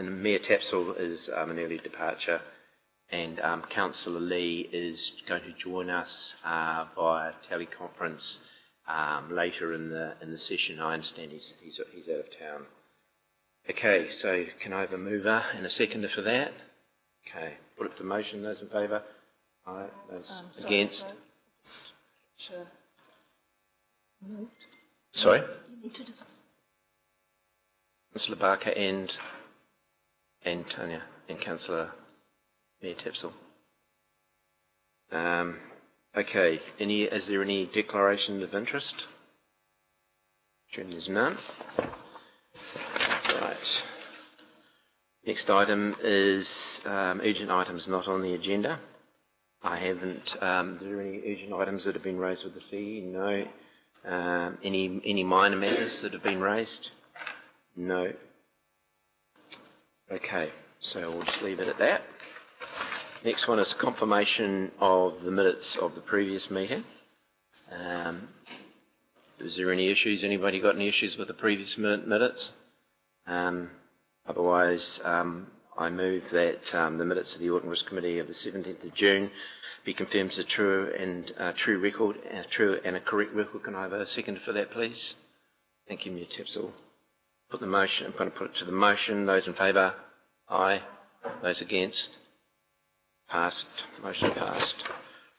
and Mayor Tapsell is an early departure, and Councillor Lee is going to join us via teleconference later in the session. I understand he's out of town. Okay, so can I have a mover and a seconder for that? Okay, put it to motion. Those in favour? Aye. Those against? Moved. Sorry? You need to just... Councillor Barker and Tanya and Councillor Mayor Tapsell. Okay, is there any declaration of interest? There's none. Right. Next item is urgent items not on the agenda. I haven't. Are there any urgent items that have been raised with the CE? No. Any minor matters that have been raised? No. Okay, so we'll just leave it at that. Next one is confirmation of the minutes of the previous meeting. Is there any issues? Anybody got any issues with the previous minutes? Otherwise, I move that the minutes of the Audit and Risk Committee of the 17th of June be confirmed as a true and a correct record. Can I have a second for that, please? Thank you, Mayor Tapsell. Put the motion. I'm going to put it to the motion. Those in favour? Aye. Those against? Passed. Motion passed.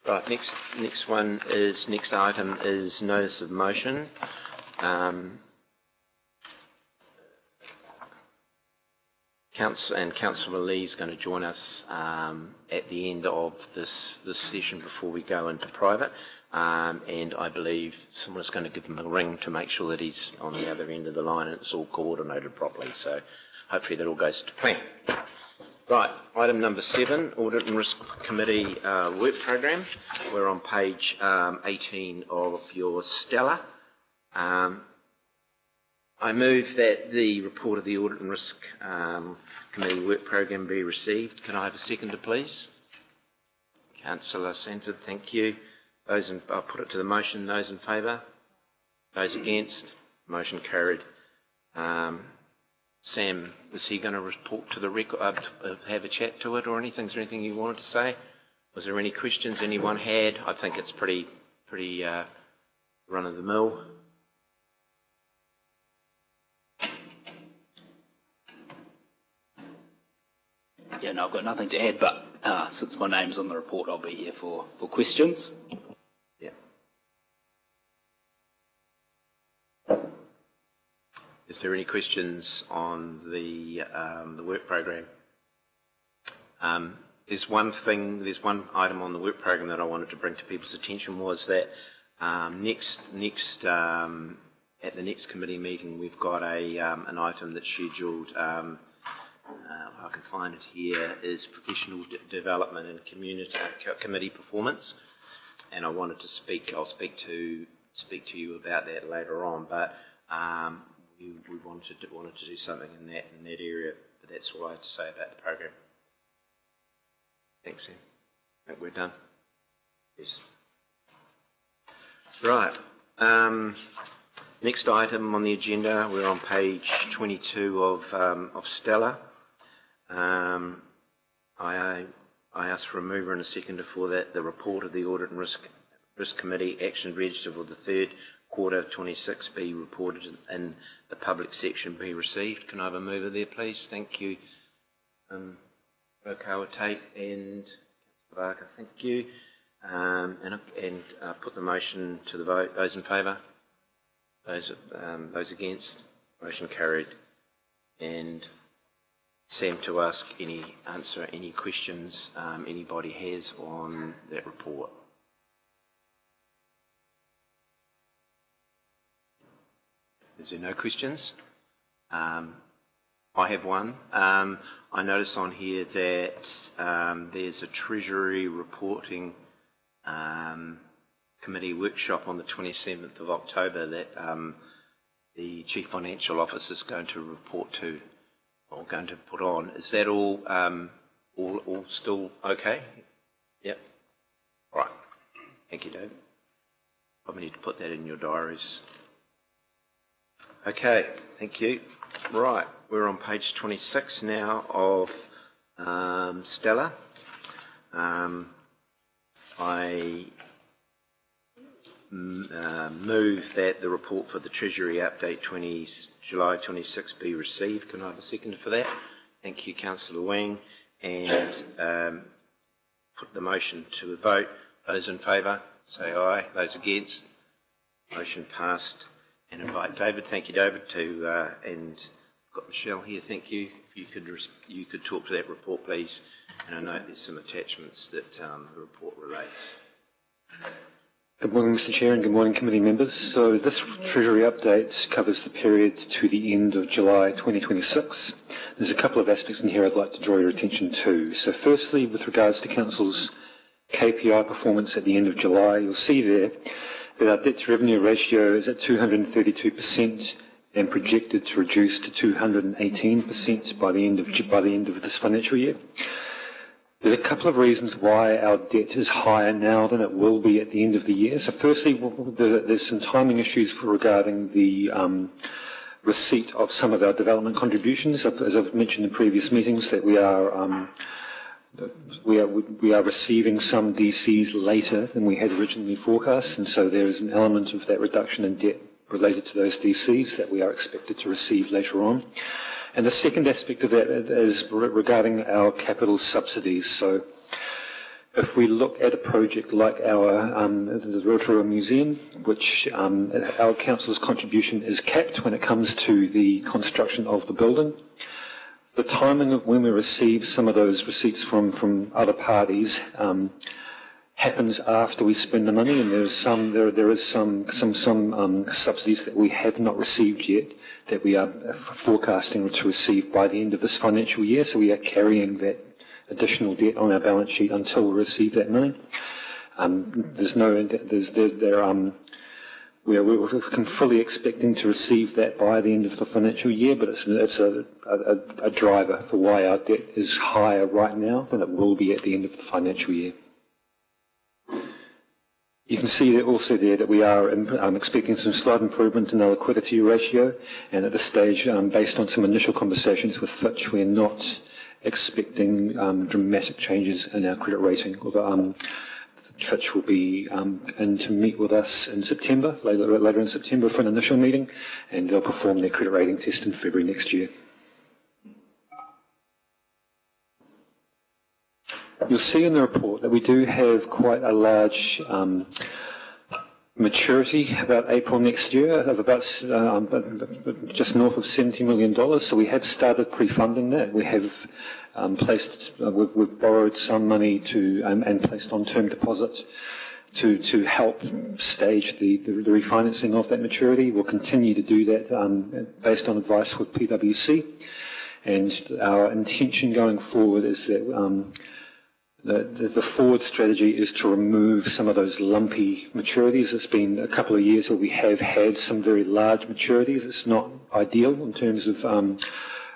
Right. Next item is notice of motion. Councillor Lee is going to join us at the end of this session before we go into private, and I believe someone's going to give him a ring to make sure that he's on the other end of the line and it's all coordinated properly. So hopefully that all goes to plan. Right, item number 7, Audit and Risk Committee work program. We're on page 18 of your Stella. I move that the report of the Audit and Risk Committee work program be received. Can I have a seconder, please? Councillor Sanford, thank you. I'll put it to the motion. Those in favour? Those against? Motion carried. Sam, is he going to report to the record, have a chat to it or anything? Is there anything you wanted to say? Was there any questions anyone had? I think it's pretty run of the mill. Yeah, no, I've got nothing to add, but since my name's on the report, I'll be here for questions. Yeah. Is there any questions on the work program? There's one item on the work program that I wanted to bring to people's attention, was that at the next committee meeting we've got an item that's scheduled. I can find it here, is professional development and committee performance, and I wanted to speak. I'll speak to you about that later on. But we wanted to do something in that area. But that's all I had to say about the program. Thanks, Sam. I think we're done. Yes. Right. Next item on the agenda. We're on page 22 of Stella. I ask for a mover and a seconder for that. The report of the Audit and Risk Committee action register for the third quarter of 26 be reported in the public section be received. Can I have a mover there, please? Thank you. Rotorua Tate and Councillor Barker, thank you. And put the motion to the vote. Those in favour? Those against? Motion carried. And Sam to answer any questions anybody has on that report. Is there no questions? I have one. I notice on here that there's a Treasury reporting committee workshop on the 27th of October that the Chief Financial Officer is going to report to, or going to put on. Is that all still okay? Yep. All right. Thank you, David. Probably need to put that in your diaries. Okay, thank you. Right, we're on page 26 now of Stella. I move that the report for the Treasury update July 26 be received. Can I have a second for that? Thank you, Councillor Wing. And put the motion to a vote. Those in favour, say aye. Those against, motion passed. And invite David. Thank you, David. And I've got Michelle here. Thank you. If you could talk to that report, please. And I know there's some attachments that the report relates. Good morning, Mr. Chair, and good morning, committee members. So this Treasury update covers the period to the end of July 2026. There's a couple of aspects in here I'd like to draw your attention to. So firstly, with regards to Council's KPI performance at the end of July, you'll see there that our debt to revenue ratio is at 232% and projected to reduce to 218% by the end of this financial year. There's a couple of reasons why our debt is higher now than it will be at the end of the year. So firstly, there's some timing issues regarding the receipt of some of our development contributions. As I've mentioned in previous meetings, that we are receiving some DCs later than we had originally forecast, and so there is an element of that reduction in debt related to those DCs that we are expected to receive later on. And the second aspect of that is regarding our capital subsidies. So if we look at a project like the Rotorua Museum, which our council's contribution is capped when it comes to the construction of the building, the timing of when we receive some of those receipts from other parties happens after we spend the money, and there is some subsidies that we have not received yet that we are forecasting to receive by the end of this financial year. So we are carrying that additional debt on our balance sheet until we receive that money. We're fully expecting to receive that by the end of the financial year, but it's a driver for why our debt is higher right now than it will be at the end of the financial year. You can see also there that we are expecting some slight improvement in our liquidity ratio, and at this stage, based on some initial conversations with Fitch, we're not expecting dramatic changes in our credit rating. Although Fitch will be in to meet with us in September, later in September for an initial meeting, and they'll perform their credit rating test in February next year. You'll see in the report that we do have quite a large maturity about April next year of about just north of $70 million. So we have started pre-funding that. We have we've borrowed some money and placed on term deposit to help stage the refinancing of that maturity. We'll continue to do that based on advice with PwC. And our intention going forward is that the forward strategy is to remove some of those lumpy maturities. It's been a couple of years where we have had some very large maturities. It's not ideal in terms of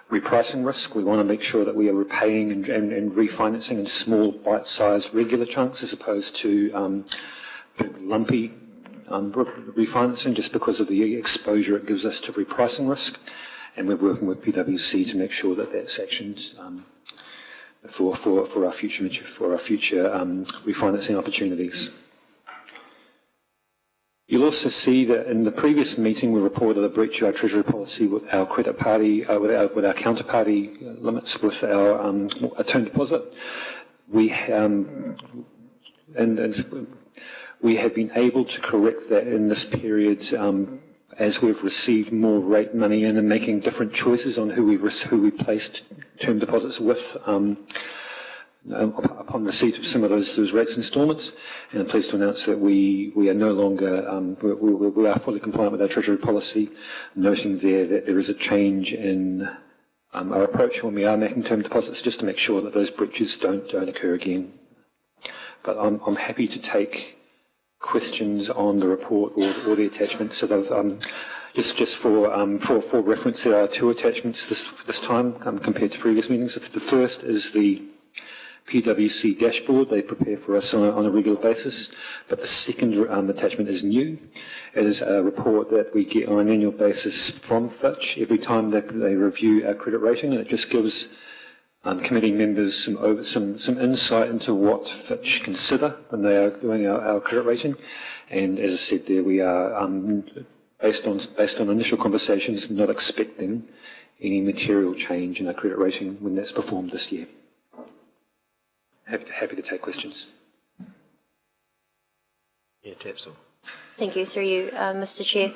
repricing risk. We want to make sure that we are repaying and refinancing in small, bite-sized, regular chunks as opposed to big, lumpy refinancing, just because of the exposure it gives us to repricing risk. And we're working with PwC to make sure that that's actioned for our future refinancing opportunities. You'll also see that in the previous meeting we reported a breach of our treasury policy with our credit party, with our counterparty limits with our term deposit. We have been able to correct that in this period as we've received more rate money in and making different choices on who we placed term deposits with upon receipt of some of those rates instalments. And I'm pleased to announce that we are no longer, we are fully compliant with our treasury policy, noting there that there is a change in our approach when we are making term deposits, just to make sure that those breaches don't occur again. But I'm happy to take questions on the report or the attachments that I've just for reference. There are two attachments this time compared to previous meetings. The first is the PwC dashboard they prepare for us on a regular basis. But the second attachment is new. It is a report that we get on an annual basis from Fitch every time they review our credit rating, and it just gives committee members some insight into what Fitch consider when they are doing our credit rating. And as I said there, we are, based on initial conversations, not expecting any material change in our credit rating when that's performed this year. Happy to take questions. Yeah, Tapsel. Thank you. Through you, Mr. Chair.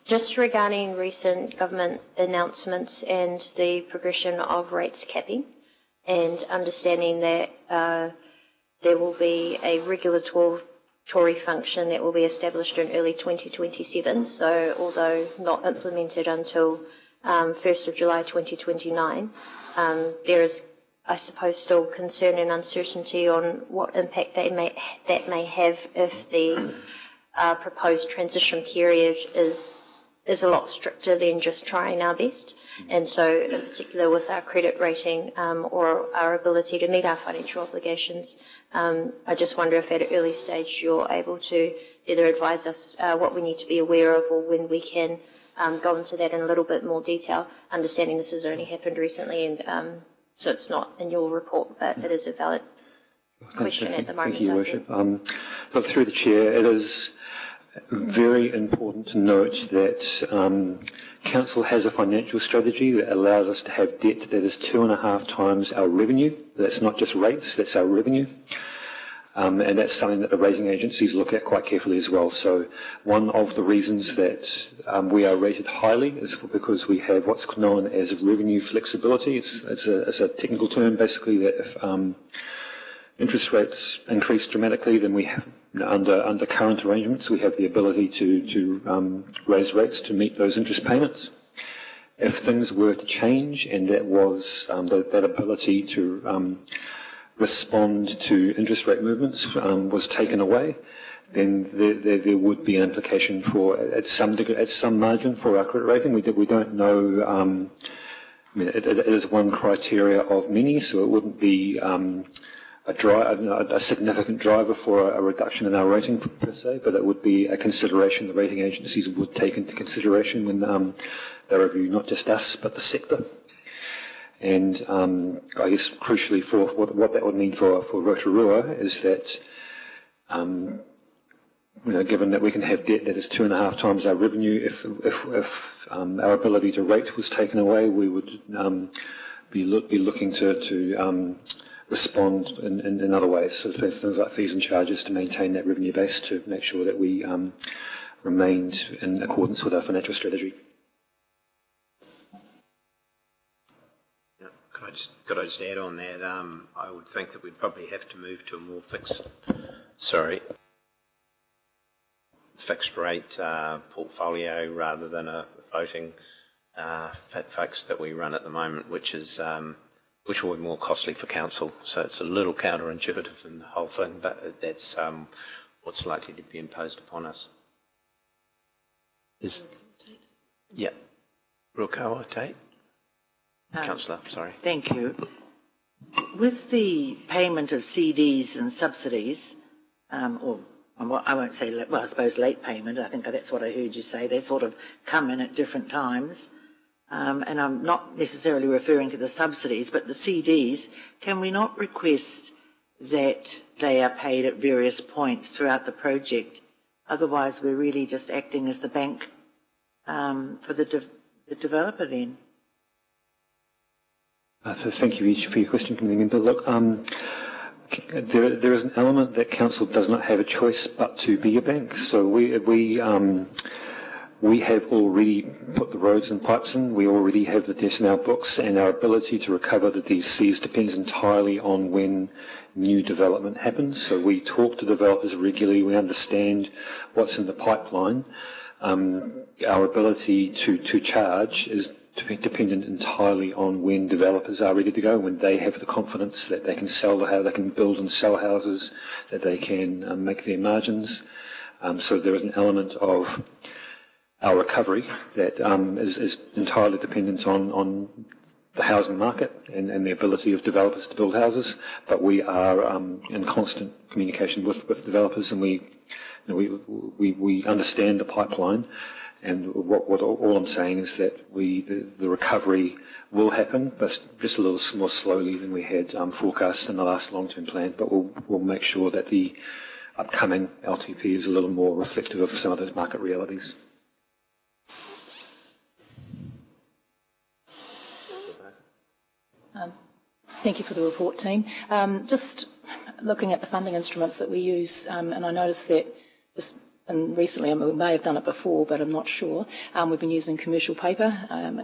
Just regarding recent government announcements and the progression of rates capping, and understanding that there will be a regulatory function that will be established in early 2027, so although not implemented until 1st of July 2029, there is, I suppose, still concern and uncertainty on what impact that may have if the proposed transition period is a lot stricter than just trying our best. And so in particular with our credit rating or our ability to meet our financial obligations, I just wonder if at an early stage you're able to either advise us what we need to be aware of, or when we can go into that in a little bit more detail, understanding this has only happened recently, and so it's not in your report, but it is a valid question at the moment. Thank you, Your Worship. Look, through the Chair, it is very important to note that Council has a financial strategy that allows us to have debt that is 2.5 times our revenue. That's not just rates, that's our revenue. And that's something that the rating agencies look at quite carefully as well. So one of the reasons that we are rated highly is because we have what's known as revenue flexibility. It's a technical term, basically, that if interest rates increase dramatically, then we have, under current arrangements, we have the ability to raise rates to meet those interest payments. If things were to change and that was that ability to respond to interest rate movements was taken away, then there would be an implication for, at some margin, for our credit rating. We don't know. I mean, it is one criteria of many, so it wouldn't be a significant driver for a reduction in our rating per se, but it would be a consideration the rating agencies would take into consideration when they review not just us but the sector. And I guess crucially for what that would mean for Rotorua is that, given that we can have debt that is 2.5 times our revenue, if our ability to rate was taken away, we would be looking to respond in other ways. So things like fees and charges to maintain that revenue base, to make sure that we remained in accordance with our financial strategy. Could I just add on that? I would think that we'd probably have to move to a more fixed rate portfolio rather than a floating fixed that we run at the moment, which will be more costly for council. So it's a little counterintuitive in the whole thing, but that's what's likely to be imposed upon us. Yeah, Rukawa Tate. Councillor, sorry. Thank you. With the payment of CDs and subsidies, I won't say, I suppose late payment, I think that's what I heard you say, they sort of come in at different times, and I'm not necessarily referring to the subsidies, but the CDs, can we not request that they are paid at various points throughout the project? Otherwise, we're really just acting as the bank for the developer then. Thank you each for your question, Committee Member. Look, there is an element that Council does not have a choice but to be a bank. So we have already put the roads and pipes in. We already have the debt in our books, and our ability to recover the DCs depends entirely on when new development happens. So we talk to developers regularly. We understand what's in the pipeline. Our ability to charge is dependent entirely on when developers are ready to go, when they have the confidence that they can sell the house, they can build and sell houses, that they can make their margins. So there is an element of our recovery that is entirely dependent on the housing market and the ability of developers to build houses, but we are in constant communication with developers, and we understand the pipeline. And what all I'm saying is that the recovery will happen, but just a little more slowly than we had forecast in the last long-term plan. But we'll make sure that the upcoming LTP is a little more reflective of some of those market realities. Thank you for the report, team. Just looking at the funding instruments that we use, and I noticed that and recently, I mean, we may have done it before, but I'm not sure, we've been using commercial paper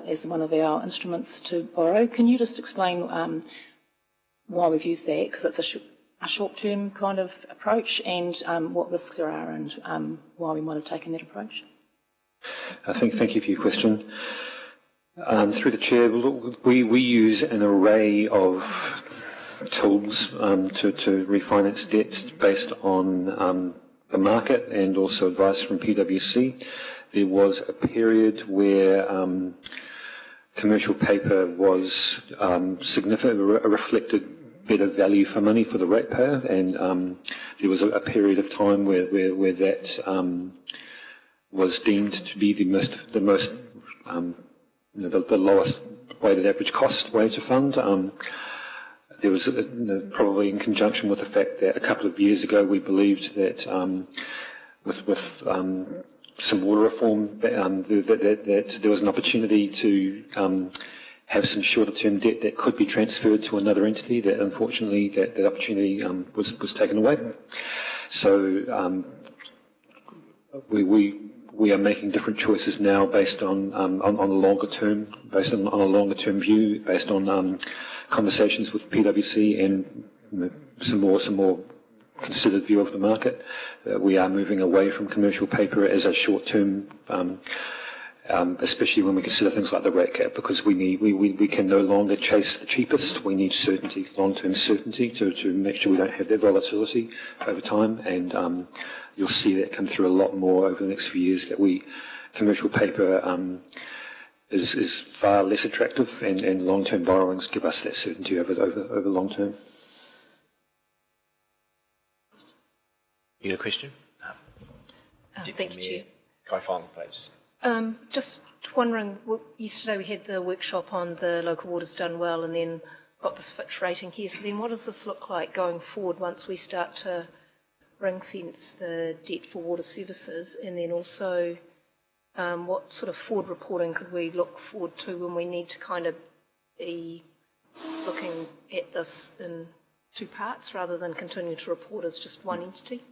as one of our instruments to borrow. Can you just explain why we've used that? Because it's a short-term kind of approach, and what risks there are, and why we might have taken that approach. Thank you for your question. Through the chair, we use an array of tools to refinance debts based on the market and also advice from PwC. There was a period where commercial paper was reflected better value for money for the ratepayer, and there was a period of time where that was deemed to be the lowest weighted average cost way to fund. There was probably in conjunction with the fact that a couple of years ago we believed that with some water reform that there was an opportunity to have some shorter-term debt that could be transferred to another entity. That unfortunately that opportunity was taken away. So we are making different choices now based on the longer term, based on a longer term view, based on conversations with PwC and some more considered view of the market. We are moving away from commercial paper as a short term, especially when we consider things like the rate cap, because we can no longer chase the cheapest. We need certainty, long term certainty, to make sure we don't have that volatility over time. And you'll see that come through a lot more over the next few years, that commercial paper is far less attractive, and long-term borrowings give us that certainty over long term. You have a question? Thank you, Chair. Kai Fong, please. Just wondering, yesterday we had the workshop on the local waters done well, and then got this Fitch rating here. So then what does this look like going forward once we start to ring fence the debt for water services? And then also, what sort of forward reporting could we look forward to when we need to kind of be looking at this in two parts rather than continuing to report as just one entity?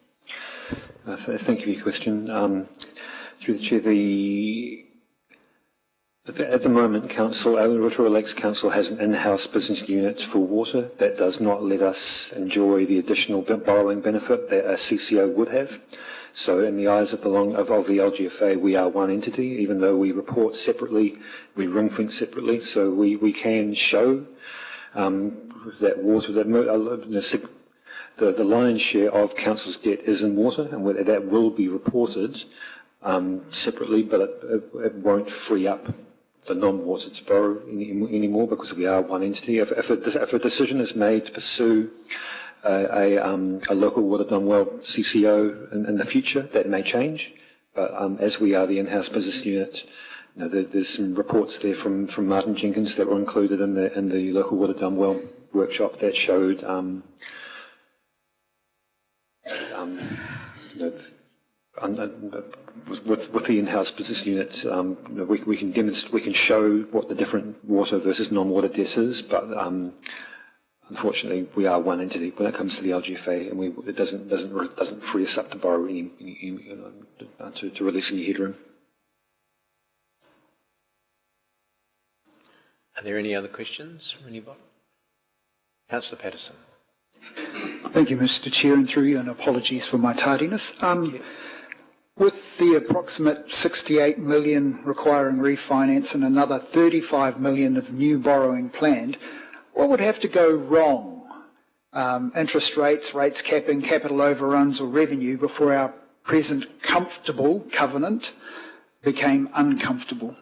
Thank you for your question. Through the chair, at the moment, Rotorua Lakes Council has an in-house business unit for water that does not let us enjoy the additional borrowing benefit that a CCO would have. So in the eyes of the LGFA, we are one entity, even though we report separately, we ring fence separately. So we can show that water, the lion's share of council's debt is in water, and that will be reported separately, but it won't free up the non-water to borrow anymore, because we are one entity. If a decision is made to pursue a local water done well CCO in the future, that may change. But as we are the in-house business unit, there's some reports there from Martin Jenkins that were included in the local water done well workshop that showed with the in-house business unit, we can demonstrate, we can show what the different water versus non-water debt is, but unfortunately, we are one entity when it comes to the LGFA, and it doesn't free us up to borrow to release any headroom. Are there any other questions from anybody? Councillor Patterson. Thank you, Mr. Chair, and through you, and apologies for my tardiness. With the approximate 68 million requiring refinance and another 35 million of new borrowing planned, what would have to go wrong? Interest rates, rates capping, capital overruns or revenue before our present comfortable covenant became uncomfortable?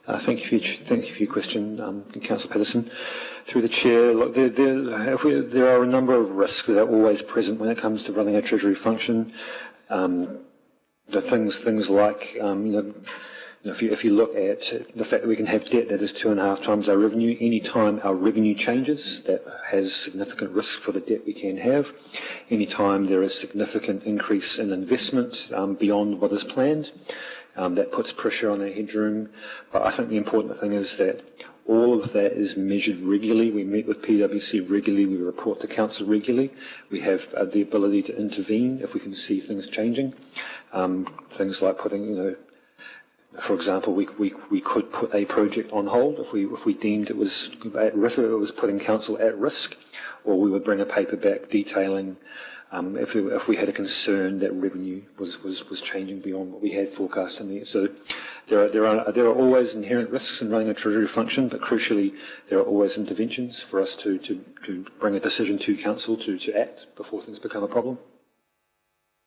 Thank you for your question, Councillor Patterson. Through the chair, look, there are a number of risks that are always present when it comes to running a Treasury function. The things like, if you look at the fact that we can have debt that is 2.5 times our revenue, any time our revenue changes, that has significant risk for the debt we can have. Any time there is significant increase in investment beyond what is planned, that puts pressure on our headroom. But I think the important thing is that all of that is measured regularly. We meet with PwC regularly. We report to Council regularly. We have the ability to intervene if we can see things changing. Things like putting, for example, we could put a project on hold if we deemed it was at risk, or it was putting Council at risk, or we would bring a paper back detailing if we had a concern that revenue was changing beyond what we had forecast in there. So there are always inherent risks in running a Treasury function, but crucially there are always interventions for us to bring a decision to Council to act before things become a problem.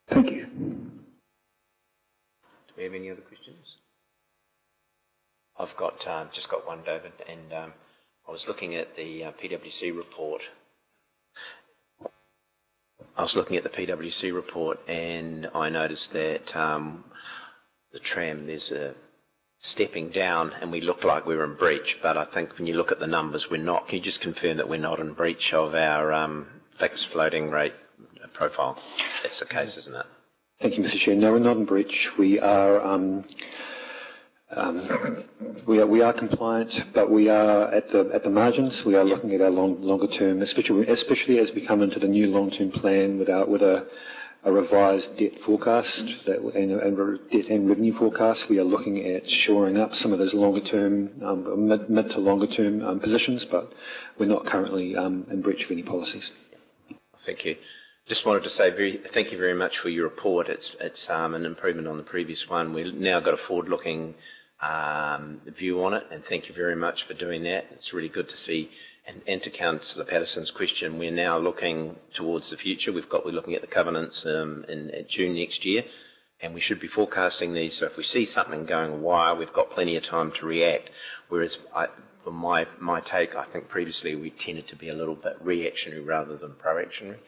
Thank you. Do we have any other questions? I've got just got one, David, and I was looking at the PwC report. And I noticed that the tram, there's a stepping down, and we looked like we were in breach, but I think when you look at the numbers, we're not. Can you just confirm that we're not in breach of our fixed floating rate profile? That's the case, isn't it? Thank you, Mr. Chair. No, we're not in breach. We are compliant, but we are at the margins. We are looking at our longer term, especially as we come into the new long term plan with a revised debt forecast and debt and revenue forecast. We are looking at shoring up some of those longer term, mid to longer term positions, but we're not currently in breach of any policies. Thank you. Just wanted to say thank you very much for your report. It's an improvement on the previous one. We've now got a forward-looking view on it, and thank you very much for doing that. It's really good to see. And to Councillor Patterson's question, we're now looking towards the future. We're looking at the covenants in June next year, and we should be forecasting these. So if we see something going awry, we've got plenty of time to react. Whereas, from my take, I think previously we tended to be a little bit reactionary rather than proactionary.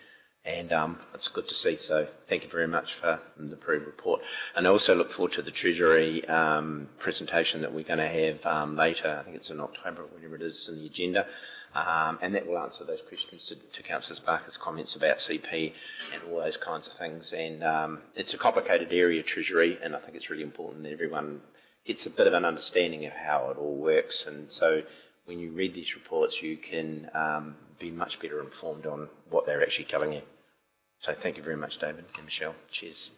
And it's good to see, so thank you very much for the approved report. And I also look forward to the Treasury presentation that we're going to have later. I think it's in October, whatever it is in the agenda, and that will answer those questions to Councillor Barker's comments about CP and all those kinds of things. And it's a complicated area, Treasury, and I think it's really important that everyone gets a bit of an understanding of how it all works. And so when you read these reports, you can be much better informed on what they're actually telling you. So thank you very much, David and Michelle. Cheers.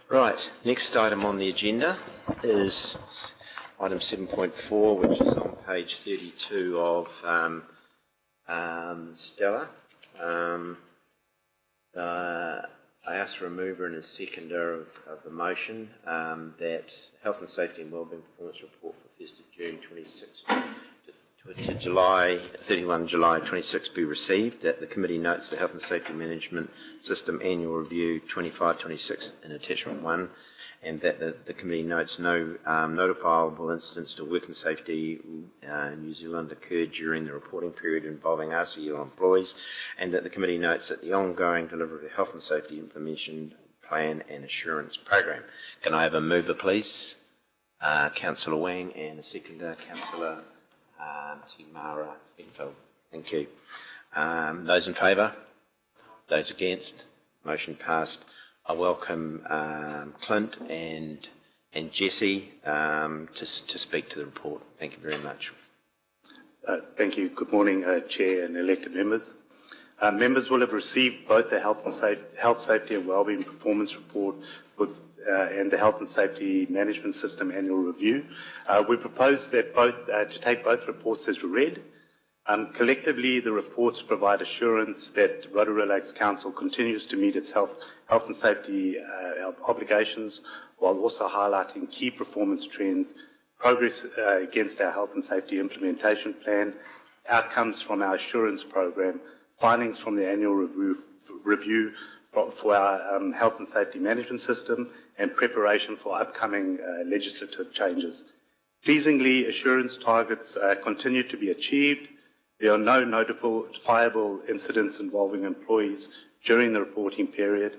Right, next item on the agenda is item 7.4, which is on page 32 of Stella. I asked for a mover and a seconder of the motion that Health and Safety and Wellbeing Performance Report for 1st of June 26 to 31 July 26 be received, that the committee notes the Health and Safety Management System Annual Review 25-26 in Attachment 1, and that the committee notes no notifiable incidents to work and safety in New Zealand occurred during the reporting period involving RCU employees, and that the committee notes that the ongoing delivery of the Health and Safety Implementation Plan and Assurance Program. Can I have a mover, please? Councillor Wang, and a seconder, Councillor Timara Benfield. Thank you. Those in favour? Those against? Motion passed. I welcome Clint and Jesse to speak to the report. Thank you very much. Thank you. Good morning, Chair and elected members. Members will have received both the Health Safety and Wellbeing Performance Report and the Health and Safety Management System Annual Review. We propose that to take both reports as read. Collectively, the reports provide assurance that Rotorua Lakes Council continues to meet its health and safety obligations, while also highlighting key performance trends, progress against our health and safety implementation plan, outcomes from our assurance program, findings from the annual review for our health and safety management system, and preparation for upcoming legislative changes. Pleasingly, assurance targets continue to be achieved. There are no notifiable incidents involving employees during the reporting period,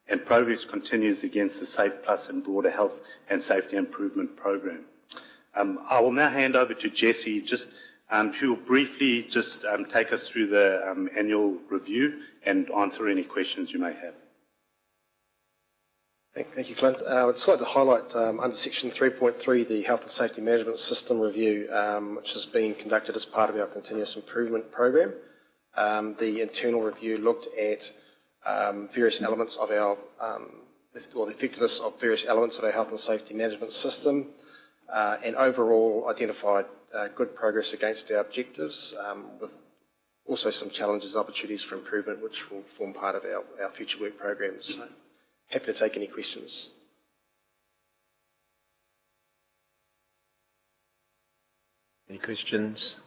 and progress continues against the Safe Plus and broader health and safety improvement program. I will now hand over to Jessie, who will briefly take us through the annual review and answer any questions you may have. Thank you, Clint. I'd just like to highlight under section 3.3 the Health and Safety Management System review, which has been conducted as part of our continuous improvement program. The internal review looked at various elements of our, or the effectiveness of various elements of our health and safety management system, and overall identified good progress against our objectives, with also some challenges and opportunities for improvement, which will form part of our future work programs. So, happy to take any questions. Any questions?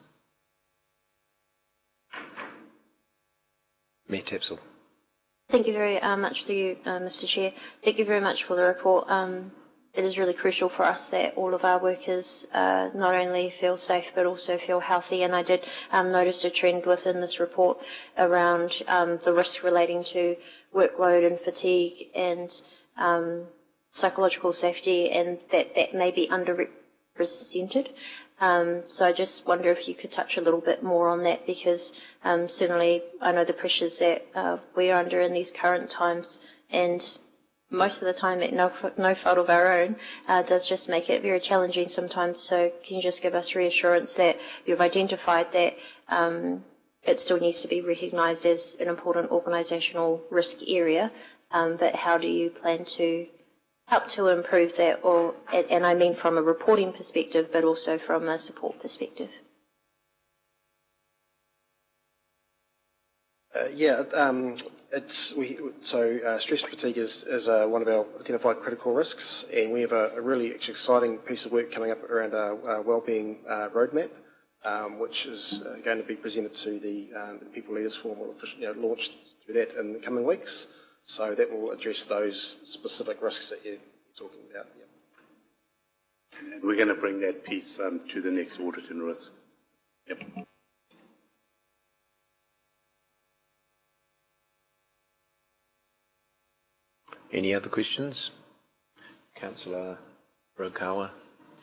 Mayor Tapsell. Thank you very much to you, Mr. Chair. Thank you very much for the report. It is really crucial for us that all of our workers not only feel safe but also feel healthy, and I did notice a trend within this report around the risk relating to workload and fatigue and psychological safety, and that may be underrepresented. So I just wonder if you could touch a little bit more on that, because certainly I know the pressures that we are under in these current times, and most of the time at no fault of our own, does just make it very challenging sometimes. So can you just give us reassurance that you've identified that it still needs to be recognised as an important organisational risk area, but how do you plan to help to improve that, and I mean from a reporting perspective, but also from a support perspective? Stress and fatigue is one of our identified critical risks, and we have a really exciting piece of work coming up around our wellbeing roadmap, which is going to be presented to the People Leaders Forum, launched through that in the coming weeks. So that will address those specific risks that you're talking about. Yeah. And we're going to bring that piece to the next audit and risk. Yep. Any other questions? Councillor Rotorua,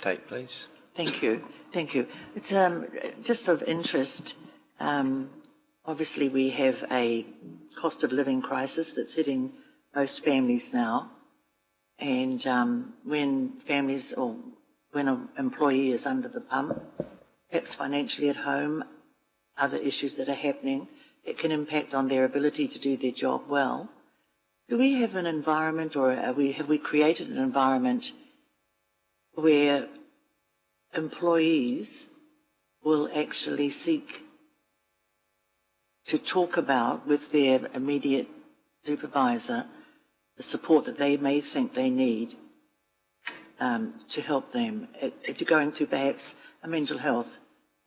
Tate, please. Thank you. Thank you. It's just of interest. Obviously, we have a cost of living crisis that's hitting most families now. And when families or when an employee is under the pump, perhaps financially at home, other issues that are happening, it can impact on their ability to do their job well. Do we have an environment, or have we created an environment where employees will actually seek to talk about with their immediate supervisor the support that they may think they need to help them to go into perhaps a mental health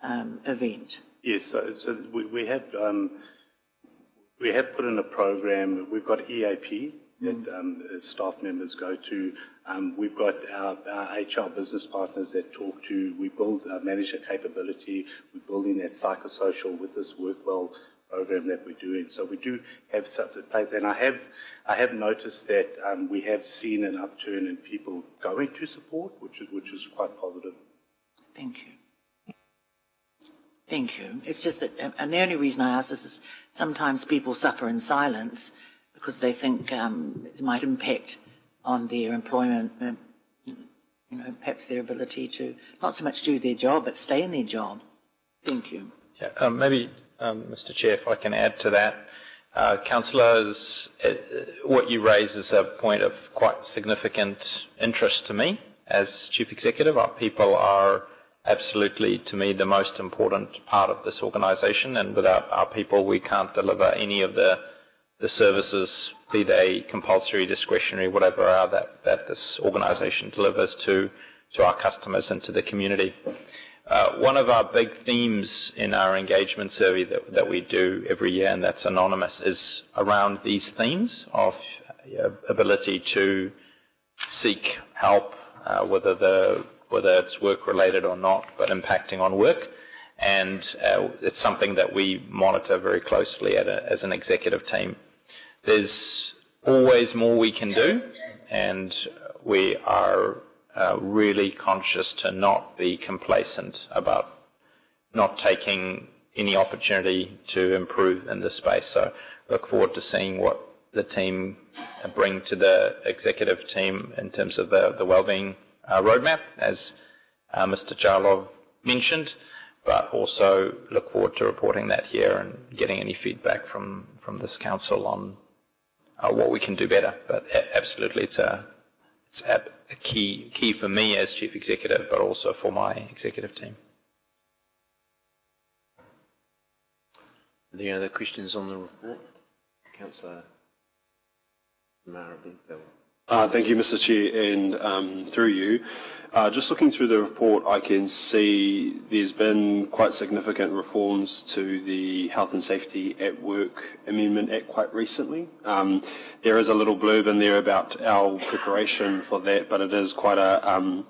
event? Yes, so we have put in a program. We've got EAP that staff members go to. We've got our HR business partners that talk to. We build manager capability. We're building that psychosocial with this Work Well program that we're doing. So we do have something in place, and I have noticed that we have seen an upturn in people going to support, which is quite positive. Thank you. Thank you. It's just that, and the only reason I ask this is sometimes people suffer in silence because they think it might impact on their employment, perhaps their ability to not so much do their job, but stay in their job. Thank you. Yeah, maybe, Mr. Chair, if I can add to that. Councillors, what you raise is a point of quite significant interest to me as Chief Executive. Our people are absolutely, to me, the most important part of this organisation, and without our people we can't deliver any of the services, be they compulsory, discretionary, whatever are that this organisation delivers to our customers and to the community. One of our big themes in our engagement survey that we do every year, and that's anonymous, is around these themes of ability to seek help, whether it's work related or not, but impacting on work. And it's something that we monitor very closely as an executive team. There's always more we can do, and we are really conscious to not be complacent about not taking any opportunity to improve in this space. So look forward to seeing what the team bring to the executive team in terms of the wellbeing roadmap, as Mr. Charlov mentioned, but also look forward to reporting that here and getting any feedback from this council on what we can do better. But absolutely, it's a key for me as chief executive, but also for my executive team. Are there any other questions on the report? Councillor Marabito. Thank you, Mr. Chair, and through you. Just looking through the report, I can see there's been quite significant reforms to the Health and Safety at Work Amendment Act quite recently. There is a little blurb in there about our preparation for that, but it is quite a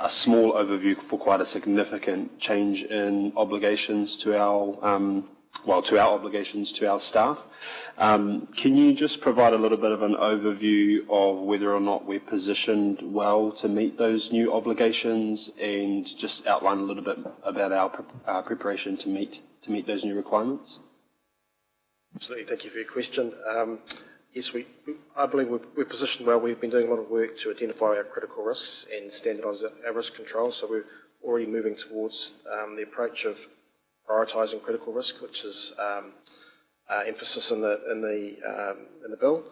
small overview for quite a significant change in obligations to our obligations to our staff. Can you just provide a little bit of an overview of whether or not we're positioned well to meet those new obligations, and just outline a little bit about our preparation to meet those new requirements? Absolutely, thank you for your question. Yes, I believe we're positioned well. We've been doing a lot of work to identify our critical risks and standardise our risk control, so we're already moving towards the approach of prioritising critical risk, which is emphasis in the bill,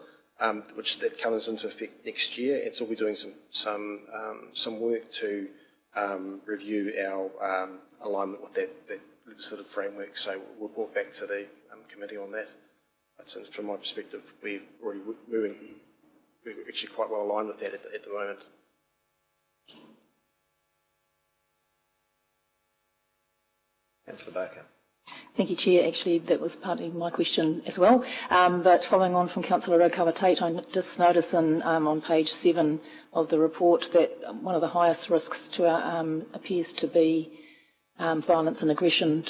which that comes into effect next year. And so we're doing some work to review our alignment with that legislative framework. So we'll report back to the committee on that. But from my perspective, we're already moving. We're actually quite well aligned with that at the moment. Councillor Barker. Thank you, Chair. Actually, that was partly my question as well. But following on from Councillor Rokawa-Tate, I just notice on page 7 of the report that one of the highest risks to our, appears to be violence and aggression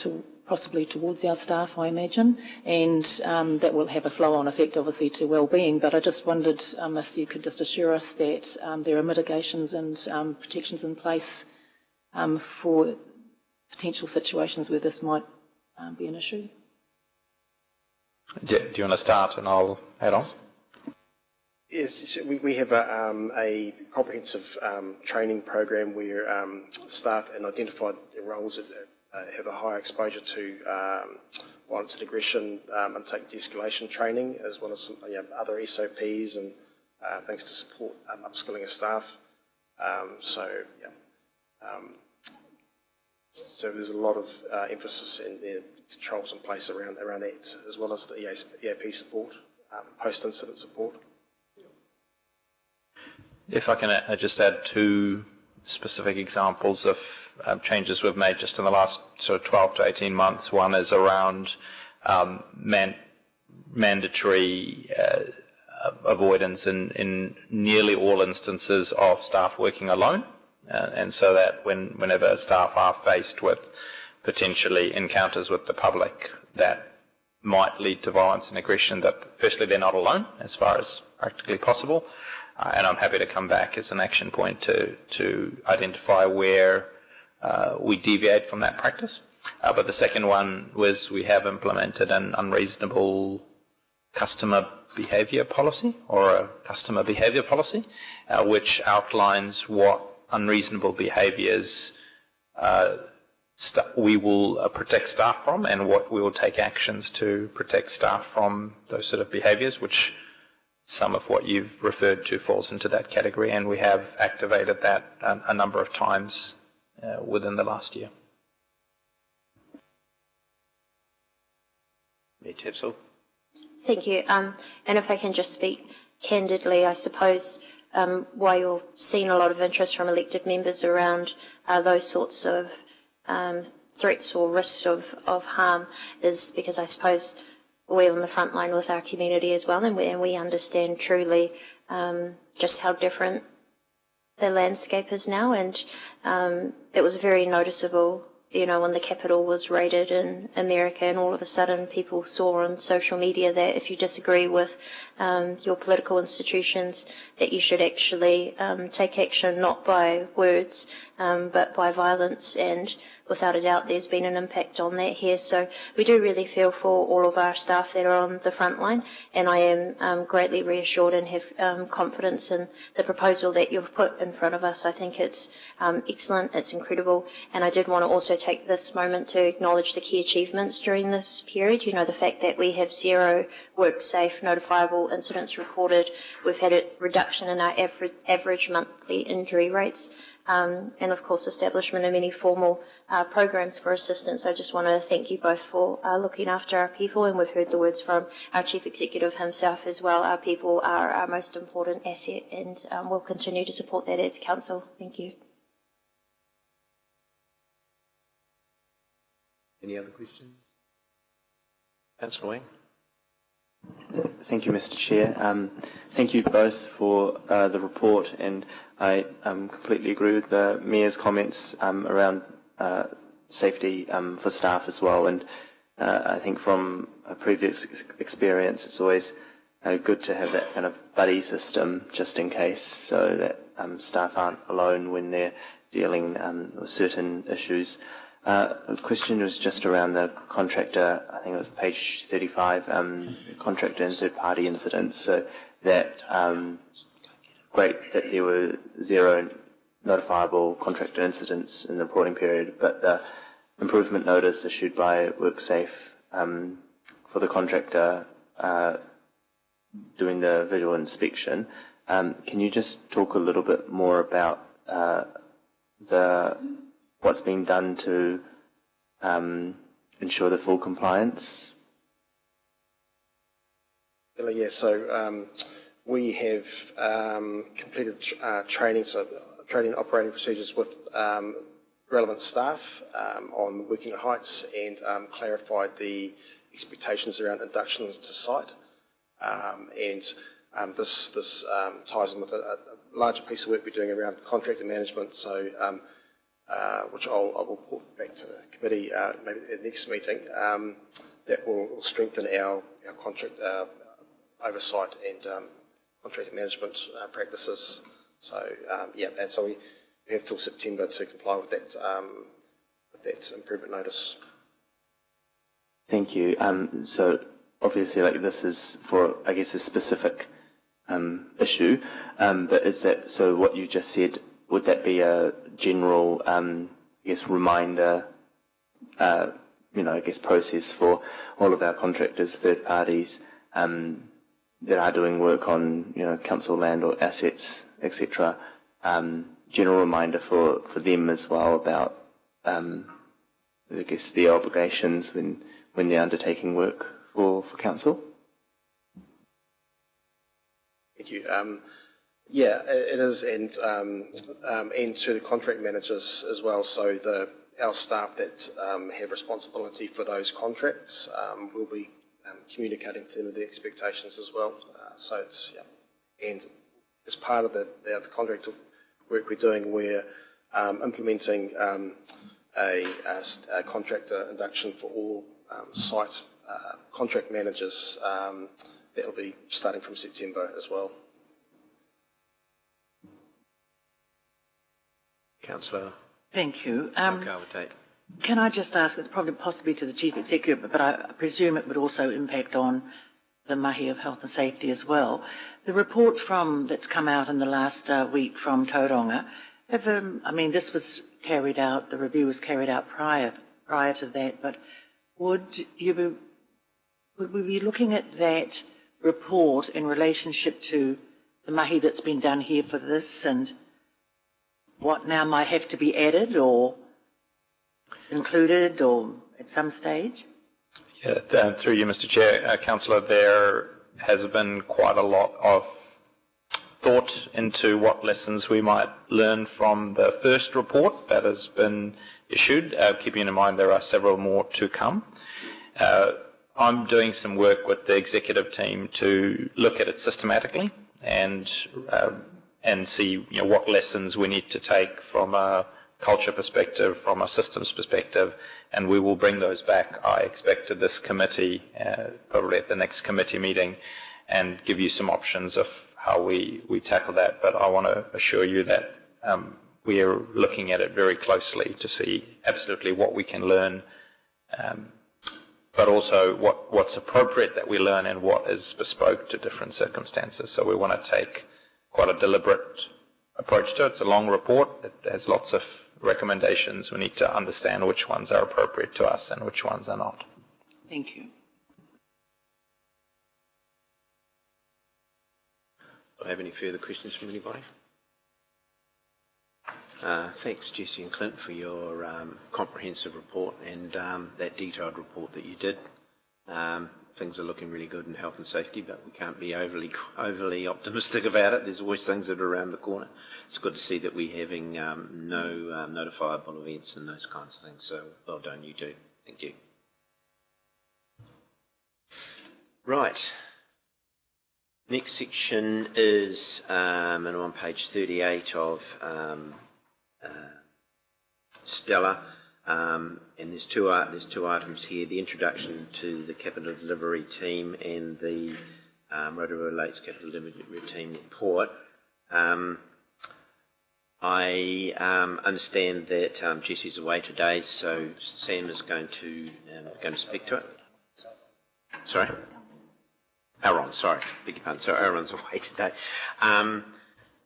possibly towards our staff, I imagine, and that will have a flow-on effect, obviously, to wellbeing. But I just wondered if you could just assure us that there are mitigations and protections in place for potential situations where this might be an issue. Do you want to start and I'll add on? Yes, we have a comprehensive training program where staff and identified roles that have a high exposure to violence and aggression undertake de-escalation training, as well as some other SOPs and things to support upskilling of staff. So there's a lot of emphasis and controls in place around that, as well as the EAP support, post-incident support. If I can just add 2 specific examples of changes we've made just in the last sort of 12 to 18 months. One is around mandatory avoidance in nearly all instances of staff working alone. And so that whenever staff are faced with potentially encounters with the public that might lead to violence and aggression, that firstly they're not alone as far as practically possible. And I'm happy to come back as an action point to identify where we deviate from that practice. But the second one was we have implemented an unreasonable customer behaviour policy, or a customer behaviour policy, which outlines what unreasonable behaviours we will protect staff from, and what we will take actions to protect staff from those sort of behaviours, which some of what you've referred to falls into that category, and we have activated that a number of times within the last year. Thank you. And if I can just speak candidly, I suppose why you're seeing a lot of interest from elected members around those sorts of threats or risks of harm is because I suppose we're on the front line with our community as well, and we understand truly just how different the landscape is now, and it was very noticeable, you know, when the Capitol was raided in America, and all of a sudden people saw on social media that if you disagree with your political institutions, that you should actually take action not by words but by violence, and without a doubt there's been an impact on that here. So we do really feel for all of our staff that are on the front line, and I am greatly reassured and have confidence in the proposal that you've put in front of us. I think it's excellent, it's incredible, and I did want to also take this moment to acknowledge the key achievements during this period. You know, the fact that we have 0 work-safe notifiable incidents recorded, we've had a reduction in our average monthly injury rates, and of course establishment of many formal programs for assistance. I just want to thank you both for looking after our people, and we've heard the words from our Chief Executive himself as well. Our people are our most important asset, and we'll continue to support that as Council. Thank you. Any other questions? Councillor Wang. Thank you, Mr. Chair. Thank you both for the report, and I completely agree with the Mayor's comments around safety for staff as well. And I think from a previous experience, it's always good to have that kind of buddy system just in case, so that staff aren't alone when they're dealing with certain issues. The question was just around the contractor, I think it was page 35, contractor and third-party incidents. So that, great that there were 0 notifiable contractor incidents in the reporting period, but the improvement notice issued by WorkSafe for the contractor doing the visual inspection, can you just talk a little bit more about what's being done to ensure the full compliance? Yeah, so we have completed training operating procedures with relevant staff on working at heights, and clarified the expectations around inductions to site. This ties in with a larger piece of work we're doing around contractor management, so which I will report back to the committee maybe at the next meeting, that will strengthen our contract oversight and contractor management practices. So and so we have till September to comply with that improvement notice. Thank you. So obviously, like, this is for, I guess, a specific issue, but is that, so what you just said, would that be a general, I guess, reminder, I guess, process for all of our contractors, third parties, that are doing work on, council land or assets, etc. General reminder for them as well about, I guess, their obligations when they're undertaking work for council? Thank you. Yeah, it is, and to the contract managers as well. So our staff that have responsibility for those contracts will be communicating to them the expectations as well. So it's and as part of the contract work we're doing, we're implementing a contractor induction for all site contract managers. That will be starting from September as well. Councillor. Thank you. Audit. Can I just ask, it's probably possibly to the Chief Executive, but I presume it would also impact on the mahi of health and safety as well. The report that's come out in the last week from Tauranga, this was carried out, the review was carried out prior to that, but would we be looking at that report in relationship to the mahi that's been done here for this, and what now might have to be added or included or at some stage? Yeah, through you, Mr. Chair, Councillor, there has been quite a lot of thought into what lessons we might learn from the first report that has been issued, keeping in mind there are several more to come. I'm doing some work with the executive team to look at it systematically and see what lessons we need to take from a culture perspective, from a systems perspective, and we will bring those back, I expect, to this committee, probably at the next committee meeting, and give you some options of how we tackle that. But I want to assure you that we are looking at it very closely to see absolutely what we can learn, but also what's appropriate that we learn and what is bespoke to different circumstances. So we want to take quite a deliberate approach to it. It's a long report. It has lots of recommendations. We need to understand which ones are appropriate to us and which ones are not. Thank you. Do I have any further questions from anybody? Thanks, Jesse and Clint, for your comprehensive report and that detailed report that you did. Things are looking really good in health and safety, but we can't be overly optimistic about it. There's always things that are around the corner. It's good to see that we're having no notifiable events and those kinds of things. So well done, you too. Thank you. Right. Next section is, and I'm on page 38 of Stella, and there's two items here: the introduction to the capital delivery team and the Rotorua Lakes capital delivery team report. I understand that Jesse's away today, so Sam is going to speak to it. Sorry. Aaron, sorry, beg your pardon. So Aaron's away today.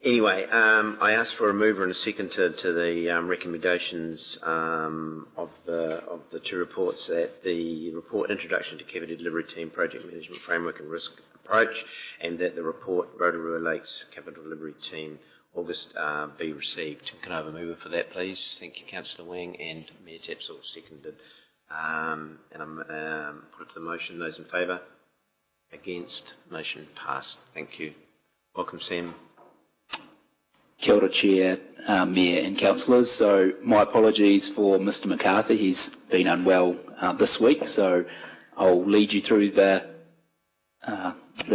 Anyway, I asked for a mover and a second to the recommendations of the two reports, that the report Introduction to Capital Delivery Team Project Management Framework and Risk Approach, and that the report Rotorua Lakes Capital Delivery Team August be received. Can I have a mover for that, please? Thank you, Councillor Wang, and Mayor Tapsell seconded. And I'm put it to the motion. Those in favour? Against? Motion passed. Thank you. Welcome, Sam. Kia ora, Chair, Mayor and Councillors. So my apologies for Mr McCarthy. He's been unwell this week, so I'll lead you through the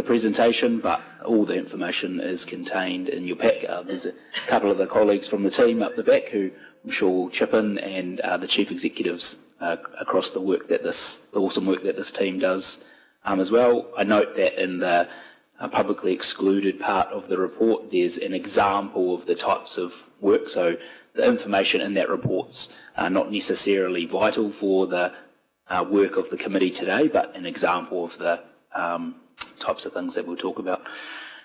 presentation, but all the information is contained in your pack. There's a couple of the colleagues from the team up the back who I'm sure will chip in, and the chief executives across the awesome work that this team does as well. I note that in the publicly excluded part of the report, there's an example of the types of work. So the information in that report's not necessarily vital for the work of the committee today, but an example of the types of things that we'll talk about.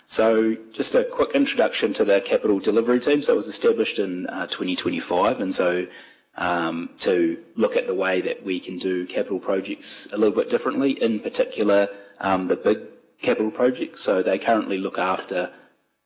So just a quick introduction to the capital delivery team. So it was established in 2025, and so to look at the way that we can do capital projects a little bit differently, in particular the big capital projects. So they currently look after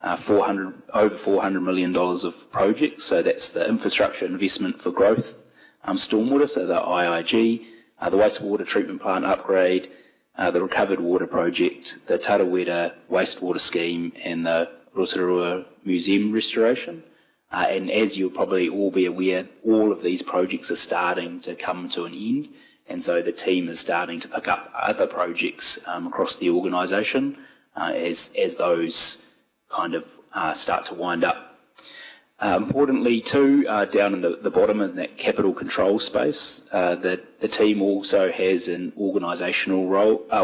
over $400 million of projects. So that's the infrastructure investment for growth, stormwater, so the IIG, the wastewater treatment plant upgrade, the recovered water project, the Tarawera wastewater scheme, and the Rotorua Museum restoration. And as you'll probably all be aware, all of these projects are starting to come to an end, and so the team is starting to pick up other projects across the organisation as those kind of start to wind up. Importantly too, down in the bottom in that capital control space, the team also has an organisational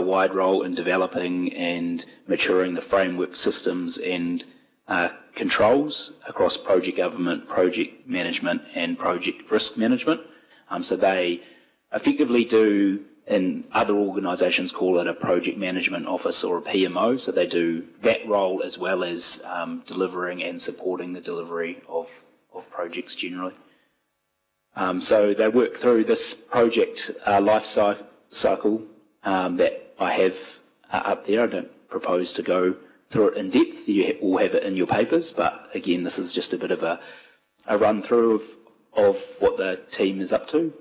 wide role in developing and maturing the framework systems and controls across project government, project management and project risk management. So they effectively do, in other organisations call it a project management office or a PMO, so they do that role as well as delivering and supporting the delivery of projects generally. So they work through this project life cycle that I have up there. I don't propose to go through it in depth. You all have it in your papers, but again, this is just a bit of a run through of what the team is up to.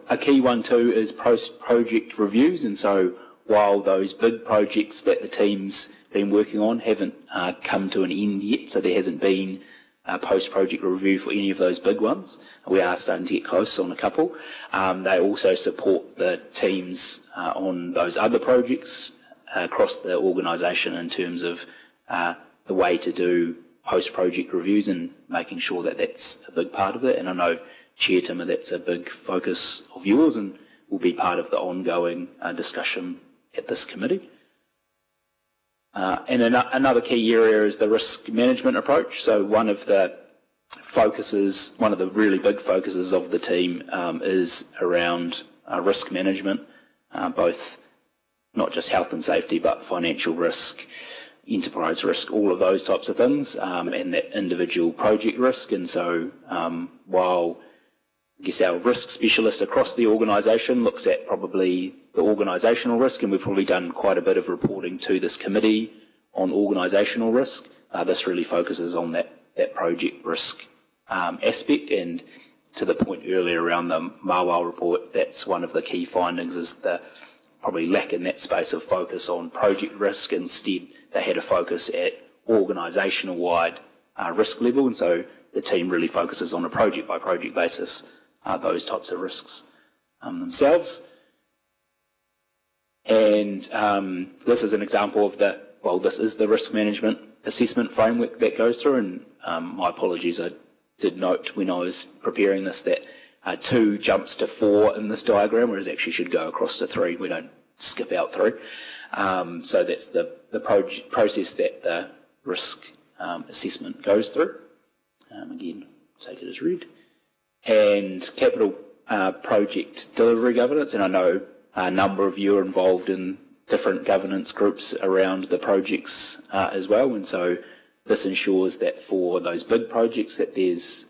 A key one too is post-project reviews, and so while those big projects that the team's been working on haven't come to an end yet, so there hasn't been a post-project review for any of those big ones, we are starting to get close on a couple. They also support the teams on those other projects across the organisation in terms of the way to do post-project reviews and making sure that that's a big part of it. And I know, Chair Timmer, that's a big focus of yours and will be part of the ongoing discussion at this committee. And another key area is the risk management approach. So one of the really big focuses of the team is around risk management, both not just health and safety, but financial risk, enterprise risk, all of those types of things, and that individual project risk. And so while I guess our risk specialist across the organisation looks at probably the organisational risk, and we've probably done quite a bit of reporting to this committee on organisational risk, this really focuses on that project risk aspect. And to the point earlier around the Mawao report, that's one of the key findings, is the probably lack in that space of focus on project risk. Instead, they had a focus at organisational wide risk level, and so the team really focuses on a project by project basis those types of risks themselves. And this is an example of this is the risk management assessment framework that goes through, and my apologies, I did note when I was preparing this that 2 jumps to 4 in this diagram, whereas it actually should go across to 3. We don't skip out 3. So that's the process that the risk assessment goes through. Again, take it as read. And capital project delivery governance, and I know a number of you are involved in different governance groups around the projects as well, and so this ensures that for those big projects that there's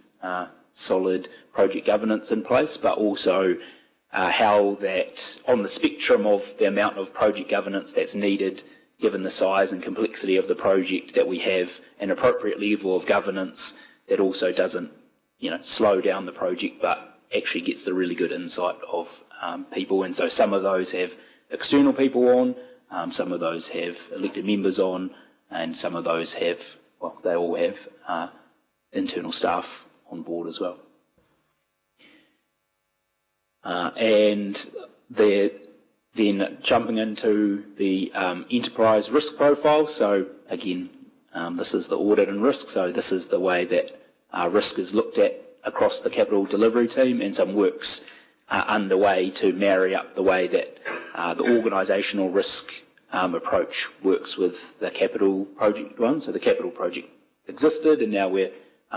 solid project governance in place, but also how that on the spectrum of the amount of project governance that's needed, given the size and complexity of the project, that we have an appropriate level of governance that also doesn't slow down the project, but actually gets the really good insight of people. And so some of those have external people on, some of those have elected members on, and some of those have, they all have internal staff on board as well. And they're then jumping into the enterprise risk profile. So again, this is the audit and risk. So this is the way that risk is looked at across the capital delivery team, and some works underway to marry up the way that the organisational risk approach works with the capital project one. So the capital project existed, and now we're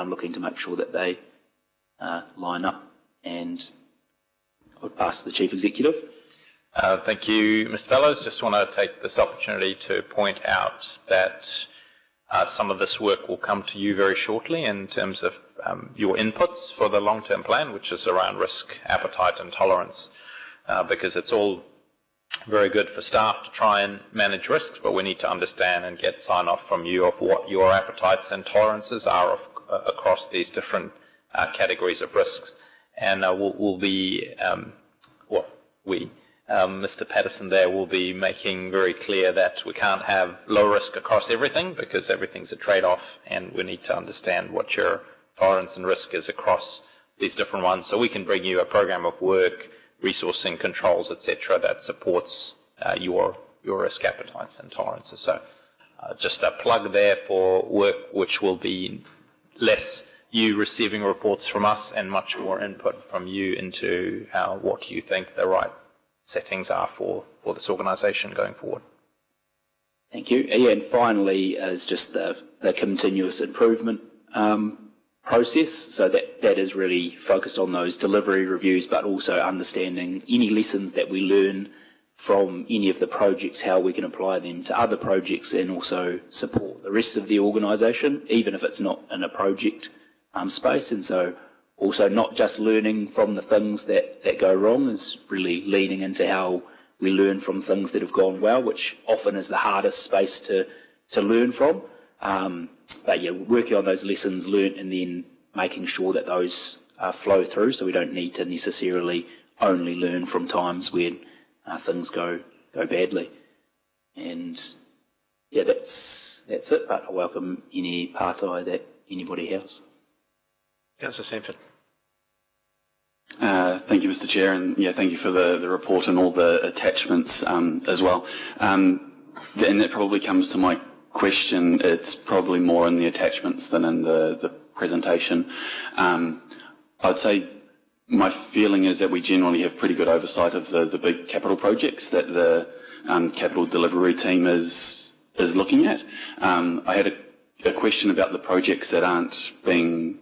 looking to make sure that they line up. And I would pass to the Chief Executive. Thank you, Mr. Fellows. Just want to take this opportunity to point out that some of this work will come to you very shortly in terms of your inputs for the long-term plan, which is around risk, appetite and tolerance, because it's all very good for staff to try and manage risks, but we need to understand and get sign-off from you of what your appetites and tolerances are across these different categories of risks. And we'll be, Mr. Patterson there will be making very clear that we can't have low risk across everything, because everything's a trade-off, and we need to understand what your tolerance and risk is across these different ones, so we can bring you a program of work, resourcing, controls, etc., that supports your risk appetites and tolerances. So just a plug there for work which will be less you receiving reports from us and much more input from you into what you think the right settings are for this organisation going forward. Thank you. And finally is just the continuous improvement process. So that is really focused on those delivery reviews, but also understanding any lessons that we learn from any of the projects, how we can apply them to other projects, and also support the rest of the organisation, even if it's not in a project space. And so also not just learning from the things that go wrong, is really leaning into how we learn from things that have gone well, which often is the hardest space to learn from. But yeah, working on those lessons learnt and then making sure that those flow through, so we don't need to necessarily only learn from times when things go badly. And yeah, that's it. But I welcome any partai that anybody has. Councillor Sanford. Thank you, Mr. Chair, and yeah, thank you for the report and all the attachments as well. And that probably comes to my question. It's probably more in the attachments than in the presentation. I'd say my feeling is that we generally have pretty good oversight of the big capital projects that the capital delivery team is looking at. I had a question about the projects that aren't being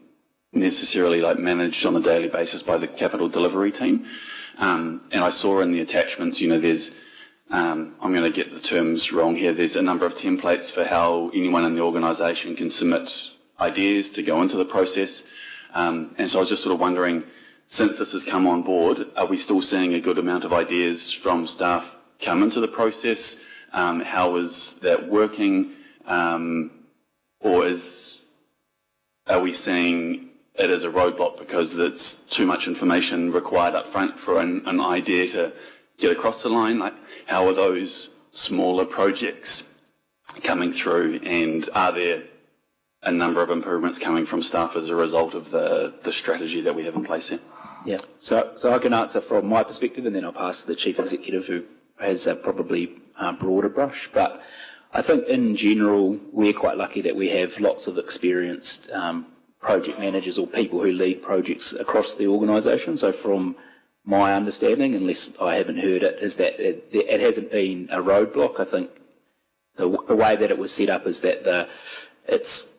necessarily managed on a daily basis by the capital delivery team. And I saw in the attachments, there's, I'm going to get the terms wrong here, there's a number of templates for how anyone in the organisation can submit ideas to go into the process. And so I was just sort of wondering, since this has come on board, are we still seeing a good amount of ideas from staff come into the process? How is that working? Or are we seeing it as a roadblock because it's too much information required up front for an idea to get across the line? How are those smaller projects coming through, and are there a number of improvements coming from staff as a result of the strategy that we have in place here? Yeah, so I can answer from my perspective, and then I'll pass to the Chief Executive, who has a probably broader brush. But I think in general, we're quite lucky that we have lots of experienced project managers or people who lead projects across the organisation. So from my understanding, unless I haven't heard it, is that it hasn't been a roadblock. I think the way that it was set up is that it's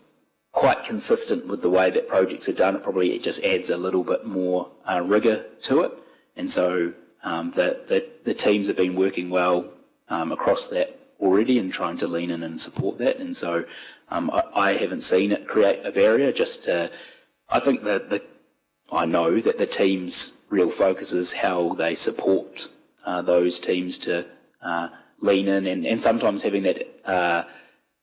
quite consistent with the way that projects are done. It just adds a little bit more rigour to it. And so the teams have been working well across that already and trying to lean in and support that. And so I haven't seen it create a barrier. I think I know that the team's real focus is how they support those teams to lean in, and sometimes having that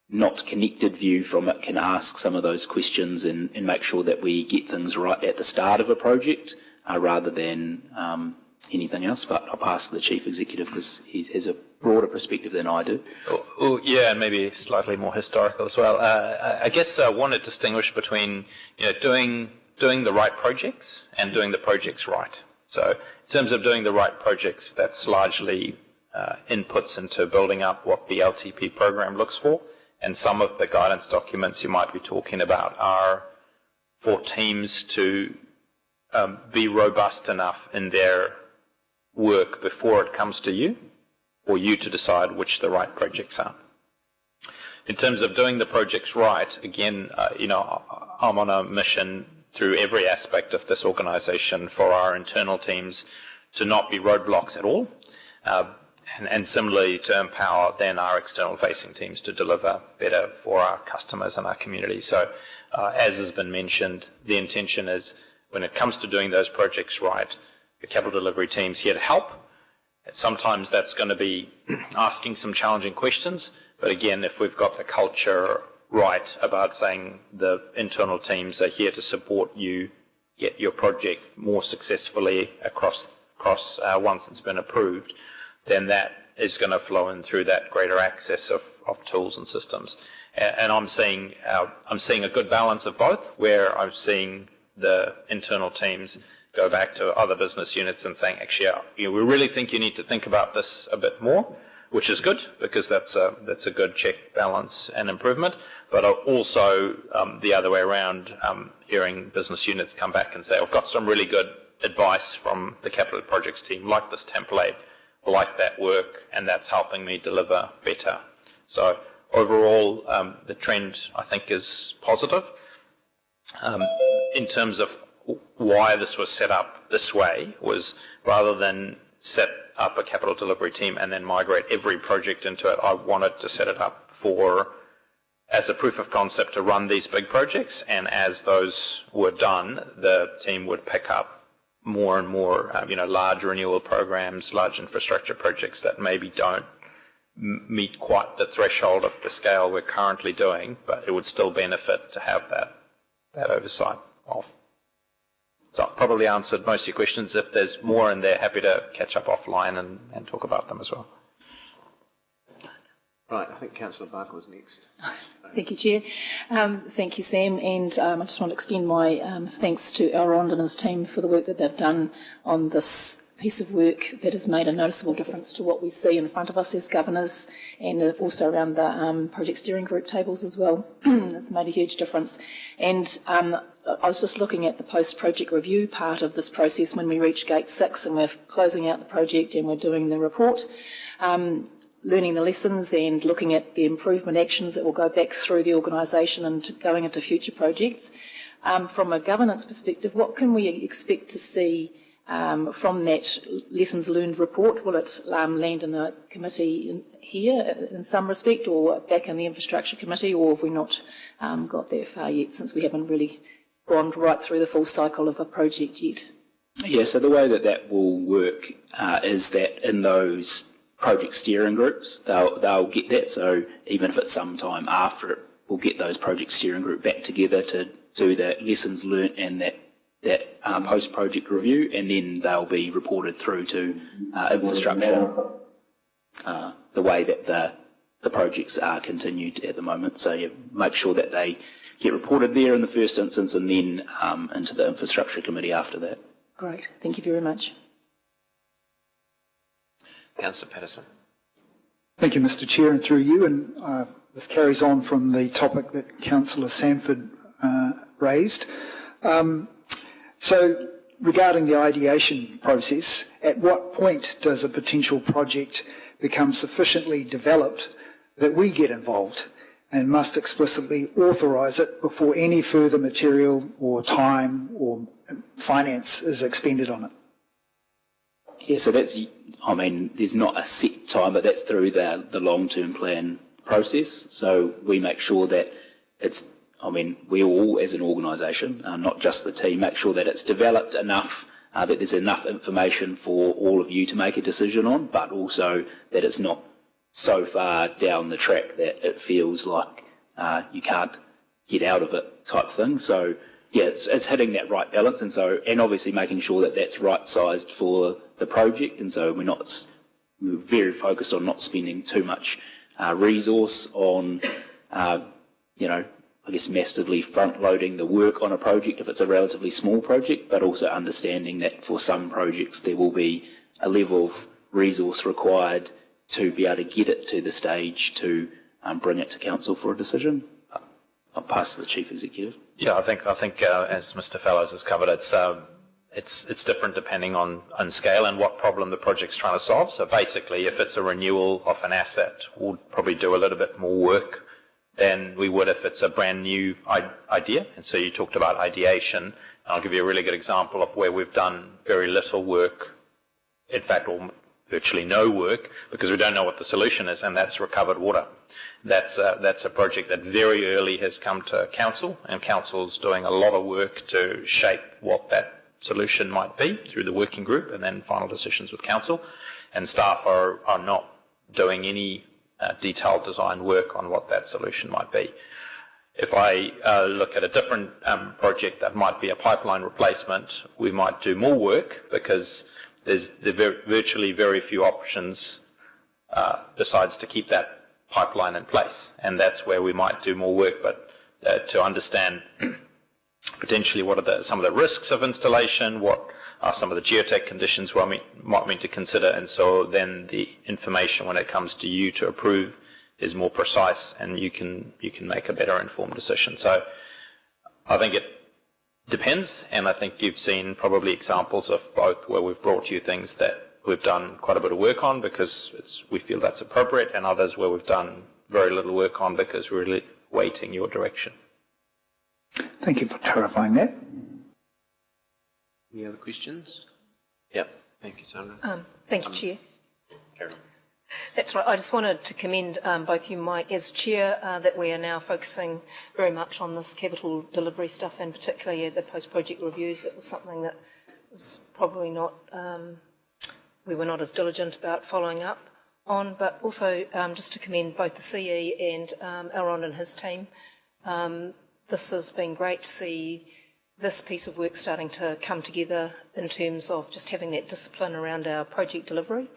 not connected view from it can ask some of those questions and make sure that we get things right at the start of a project rather than anything else. But I'll pass to the Chief Executive because he has a broader perspective than I do. Yeah, and maybe slightly more historical as well. I guess I want to distinguish between doing the right projects and doing the projects right. So in terms of doing the right projects, that's largely inputs into building up what the LTP program looks for. And some of the guidance documents you might be talking about are for teams to be robust enough in their work before it comes to you, or you to decide which the right projects are. In terms of doing the projects right, again, I'm on a mission through every aspect of this organisation for our internal teams to not be roadblocks at all, and similarly to empower then our external facing teams to deliver better for our customers and our community. So as has been mentioned, the intention is when it comes to doing those projects right, the capital delivery team's here to help. Sometimes that's going to be asking some challenging questions, but again, if we've got the culture right about saying the internal teams are here to support you get your project more successfully across once it's been approved, then that is going to flow in through that greater access of tools and systems. And I'm seeing a good balance of both, where I'm seeing the internal teams go back to other business units and saying, actually, we really think you need to think about this a bit more, which is good because that's a good check, balance and improvement. But also the other way around, hearing business units come back and say, I've got some really good advice from the capital projects team, like this template, like that work, and that's helping me deliver better. So overall, the trend, I think, is positive. In terms of why this was set up this way was rather than set up a capital delivery team and then migrate every project into it, I wanted to set it up as a proof of concept to run these big projects, and as those were done, the team would pick up more and more, large renewal programs, large infrastructure projects that maybe don't meet quite the threshold of the scale we're currently doing, but it would still benefit to have that oversight of. So I've probably answered most of your questions. If there's more in there, happy to catch up offline and talk about them as well. Right, I think Councillor Barker was next. Thank you, Chair. Thank you, Sam, and I just want to extend my thanks to Elrond and his team for the work that they've done on this piece of work that has made a noticeable difference to what we see in front of us as governors, and also around the project steering group tables as well. It's made a huge difference. And I was just looking at the post-project review part of this process when we reach Gate 6 and we're closing out the project and we're doing the report, learning the lessons and looking at the improvement actions that will go back through the organisation and going into future projects. From a governance perspective, what can we expect to see from that lessons learned report? Will it land in a committee here in some respect, or back in the infrastructure committee, or have we not got that far yet, since we haven't really gone right through the full cycle of a project yet? Yeah, so the way that that will work is that in those project steering groups, they'll get that. So even if it's some time after it, we'll get those project steering group back together to do the lessons learnt and that post-project review, and then they'll be reported through to infrastructure, the way that the projects are continued at the moment. So you make sure that they get reported there in the first instance, and then into the infrastructure committee after that. Great, thank you very much. Councillor Patterson. Thank you, Mr. Chair, and through you. And this carries on from the topic that Councillor Sanford raised. So regarding the ideation process, at what point does a potential project become sufficiently developed that we get involved and must explicitly authorise it before any further material or time or finance is expended on it? Yeah, so that's, I mean, there's not a set time, but that's through the long-term plan process. So we make sure that it's, I mean, we all as an organisation, not just the team, make sure that it's developed enough, that there's enough information for all of you to make a decision on, but also that it's not so far down the track that it feels like you can't get out of it type thing. So yeah, it's hitting that right balance, and obviously making sure that that's right sized for the project, and so we're very focused on not spending too much resource on, I guess massively front loading the work on a project if it's a relatively small project, but also understanding that for some projects there will be a level of resource required to be able to get it to the stage to bring it to council for a decision. I'll pass to the Chief Executive. Yeah, I think as Mr. Fellows has covered, it's different depending on scale and what problem the project's trying to solve. So basically, if it's a renewal of an asset, we'll probably do a little bit more work than we would if it's a brand new idea. And so you talked about ideation. I'll give you a really good example of where we've done very little work, in fact, or virtually no work, because we don't know what the solution is, and that's recovered water. That's a project that very early has come to council, and council's doing a lot of work to shape what that solution might be through the working group, and then final decisions with council. And staff are not doing any detailed design work on what that solution might be. If I look at a different project that might be a pipeline replacement, we might do more work because there's virtually very few options besides to keep that pipeline in place, and that's where we might do more work. But to understand potentially what are some of the risks of installation, what are some of the geotech conditions we might need to consider, and so then the information when it comes to you to approve is more precise, and you can make a better informed decision. So I think it depends, and I think you've seen probably examples of both where we've brought you things that we've done quite a bit of work on because we feel that's appropriate, and others where we've done very little work on because we're really waiting your direction. Thank you for clarifying that. Any other questions? Yeah, thank you, Sandra. Thank you, Chair. Carry on. That's right. I just wanted to commend both you, Mike, as Chair, that we are now focusing very much on this capital delivery stuff, and particularly the post-project reviews. It was something that was probably not, we were not as diligent about following up on, but also just to commend both the CE and Elrond and his team. This has been great to see this piece of work starting to come together in terms of just having that discipline around our project delivery.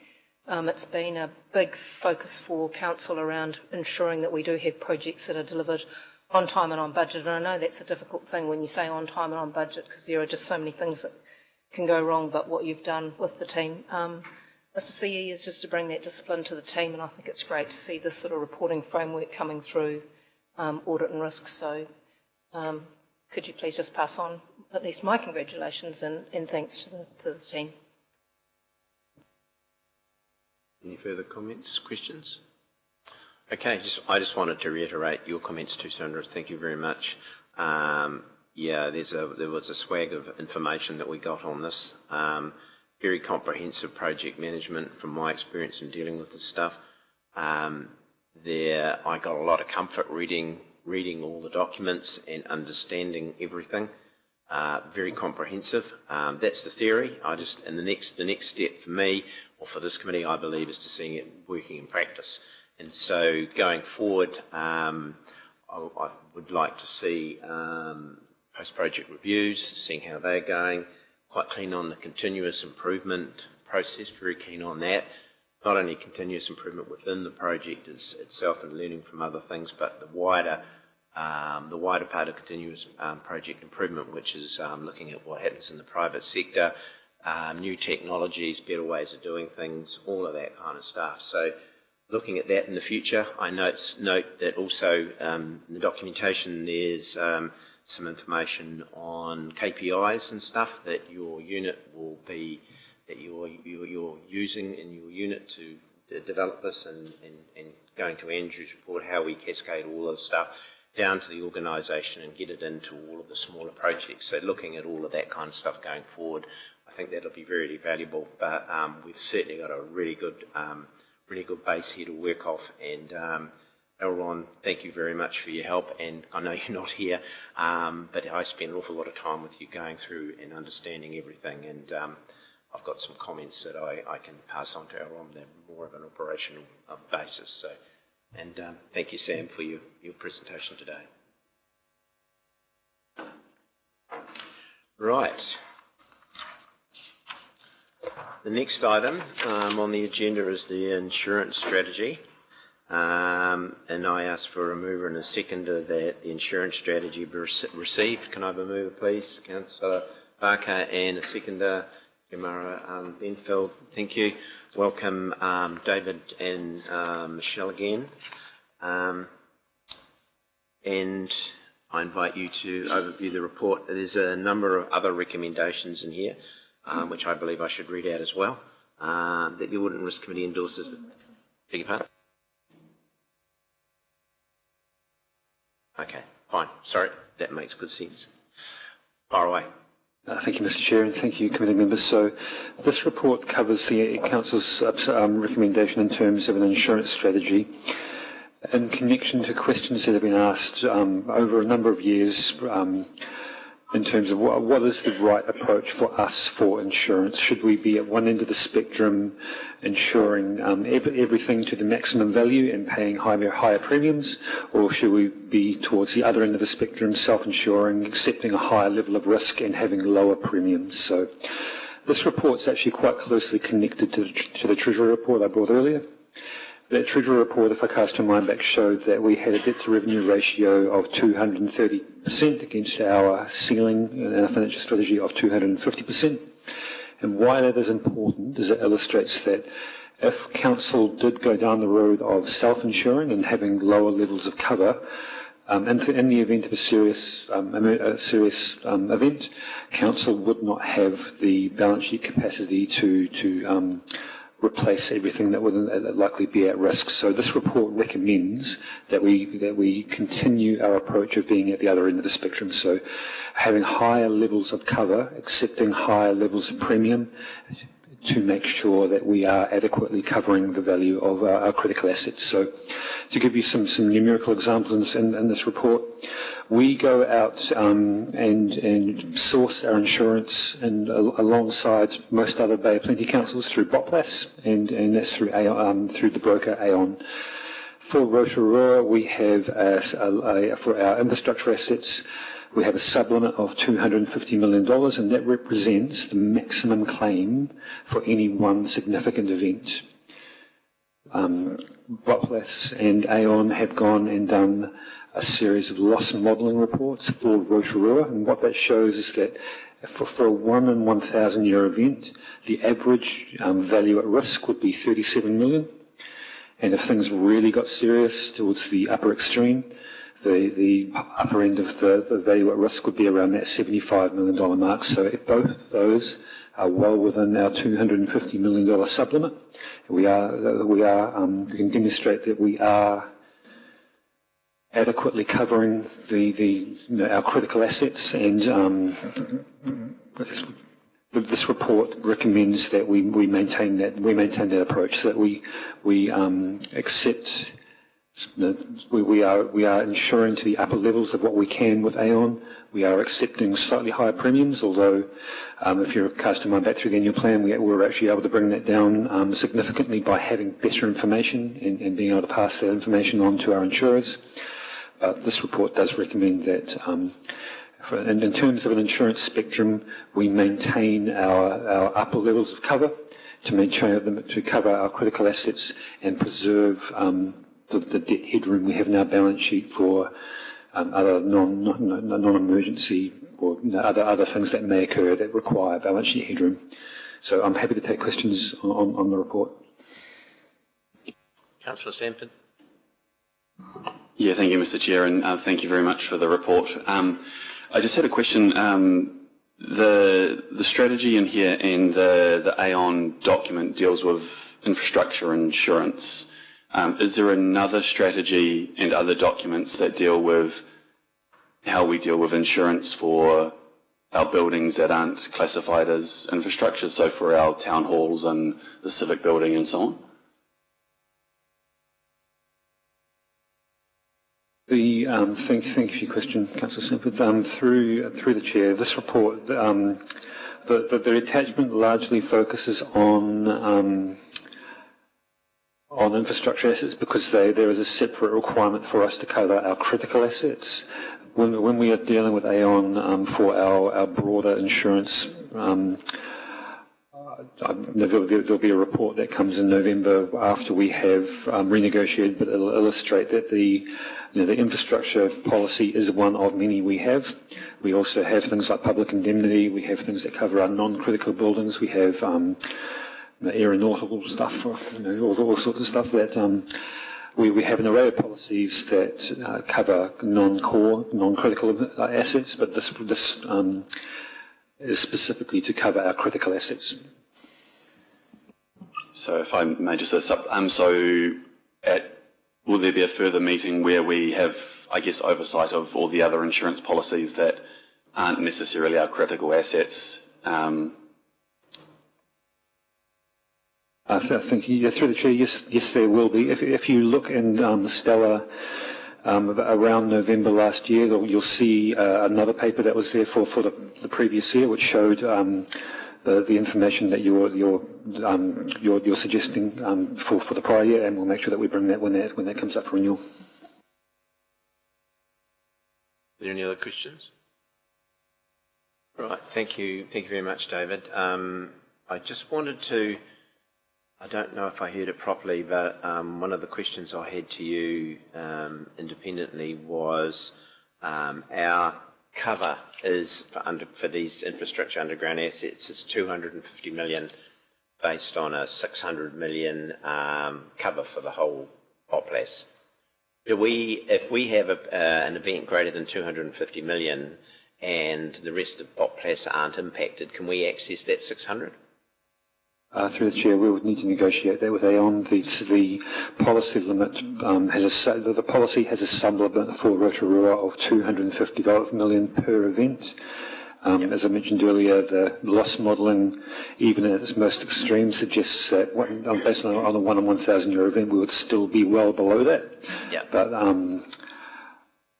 It's been a big focus for council around ensuring that we do have projects that are delivered on time and on budget. And I know that's a difficult thing when you say on time and on budget, because there are just so many things that can go wrong, but what you've done with the team. Mr. CE is just to bring that discipline to the team, and I think it's great to see this sort of reporting framework coming through audit and risk. So could you please just pass on at least my congratulations and thanks to the team. Any further comments, questions? Okay, I just wanted to reiterate your comments too, Sandra. Thank you very much. Yeah, there was a swag of information that we got on this. Very comprehensive project management from my experience in dealing with this stuff. I got a lot of comfort reading all the documents and understanding everything. Very comprehensive. That's the theory. And the next step for me, or for this committee, I believe, is to seeing it working in practice. And so going forward, I would like to see post-project reviews, seeing how they're going. Quite keen on the continuous improvement process, very keen on that. Not only continuous improvement within the project itself and learning from other things, but the wider part of continuous project improvement, which is looking at what happens in the private sector, new technologies, better ways of doing things, all of that kind of stuff. So looking at that in the future, I note that also in the documentation there's some information on KPIs and stuff that your unit will be, that you're using in your unit to develop this, and going to Andrew's report, how we cascade all of the stuff down to the organisation and get it into all of the smaller projects. So looking at all of that kind of stuff going forward, I think that'll be very valuable. But we've certainly got a really good base here to work off. And Elron, thank you very much for your help. And I know you're not here, but I spent an awful lot of time with you going through and understanding everything. And I've got some comments that I can pass on to Elron. They're more of an operational basis. So, and thank you, Sam, for your presentation today. Right. The next item on the agenda is the insurance strategy. And I ask for a mover and a seconder that the insurance strategy be received. Can I have a mover, please? Councillor Barker, and a seconder, Gemara Benfield. Thank you. Welcome, David and Michelle again. And I invite you to overview the report. There's a number of other recommendations in here, which I believe I should read out as well, that the Audit and Risk Committee endorses. Beg your pardon? Okay, fine. Sorry, that makes good sense. Far away. Thank you, Mr. Chair, and thank you, committee members. So this report covers the Council's recommendation in terms of an insurance strategy in connection to questions that have been asked over a number of years in terms of what is the right approach for us for insurance. Should we be at one end of the spectrum insuring everything to the maximum value and paying higher premiums, or should we be towards the other end of the spectrum, self-insuring, accepting a higher level of risk and having lower premiums? So this report's actually quite closely connected to the Treasury report I brought earlier. That Treasury report, if I cast your mind back, showed that we had a debt-to-revenue ratio of 230% against our ceiling in our financial strategy of 250%. And why that is important is it illustrates that if Council did go down the road of self-insuring and having lower levels of cover, in the event of a serious event, Council would not have the balance sheet capacity to replace everything that would likely be at risk. So this report recommends that we continue our approach of being at the other end of the spectrum. So having higher levels of cover, accepting higher levels of premium to make sure that we are adequately covering the value of our critical assets. So to give you some numerical examples in this report, we go out and source our insurance and alongside most other Bay of Plenty councils through BOPLAS, and that's through through the broker Aon. For Rotorua, we have for our infrastructure assets, we have a sublimit of $250 million, and that represents the maximum claim for any one significant event. BOPLAS and Aon have gone and done a series of loss modelling reports for Rotorua, and what that shows is that For a 1 in 1,000 year event, the average value at risk would be 37 million. And if things really got serious towards the upper extreme, the upper end of the value at risk would be around that $75 million mark. So both of those are well within our $250 million supplement. We can demonstrate that we are adequately covering our critical assets, and this report recommends that we maintain that approach, so that we accept. We are insuring to the upper levels of what we can with Aon. We are accepting slightly higher premiums, although if you're casting my back through the annual plan, we were actually able to bring that down significantly by having better information and being able to pass that information on to our insurers. This report does recommend that in terms of an insurance spectrum, we maintain our upper levels of cover to cover our critical assets and preserve the debt headroom we have in our balance sheet for other non-emergency or other things that may occur that require balance sheet headroom. So I'm happy to take questions on the report. Councillor Sanford. Yeah, thank you, Mr. Chair, and thank you very much for the report. I just had a question. The strategy in here and the Aon document deals with infrastructure insurance. Is there another strategy and other documents that deal with how we deal with insurance for our buildings that aren't classified as infrastructure, so for our town halls and the civic building and so on? Thank you for your question, Councillor Sanford. Through the Chair, this report, the attachment largely focuses on infrastructure assets because there is a separate requirement for us to cover our critical assets. When we are dealing with Aon for our broader insurance, there'll be a report that comes in November after we have renegotiated, but it'll illustrate that the infrastructure policy is one of many we have. We also have things like public indemnity. We have things that cover our non-critical buildings. We have aeronautical stuff, all sorts of stuff that we have an array of policies that cover non-core, non-critical assets, but this is specifically to cover our critical assets. So if I may just will there be a further meeting where we have, I guess, oversight of all the other insurance policies that aren't necessarily our critical assets? I think through the Chair, yes, there will be. If you look in Stella around November last year, you'll see another paper that was there for the previous year, which showed the information that you're suggesting for the prior year, and we'll make sure that we bring that when that comes up for renewal. Are there any other questions? Right, thank you very much, David. I just wanted to, I don't know if I heard it properly, but one of the questions I had to you independently was our cover is for these infrastructure underground assets is 250 million based on a 600 million cover for the whole populace. If we have an event greater than 250 million and the rest of populace aren't impacted, can we access that 600? Through the Chair, we would need to negotiate that with Aon. The policy limit the policy has a sub-limit for Rotorua of 250 million per event. As I mentioned earlier, the loss modelling, even at its most extreme, suggests that based on a 1 in 1,000 year event, we would still be well below that. Yeah. But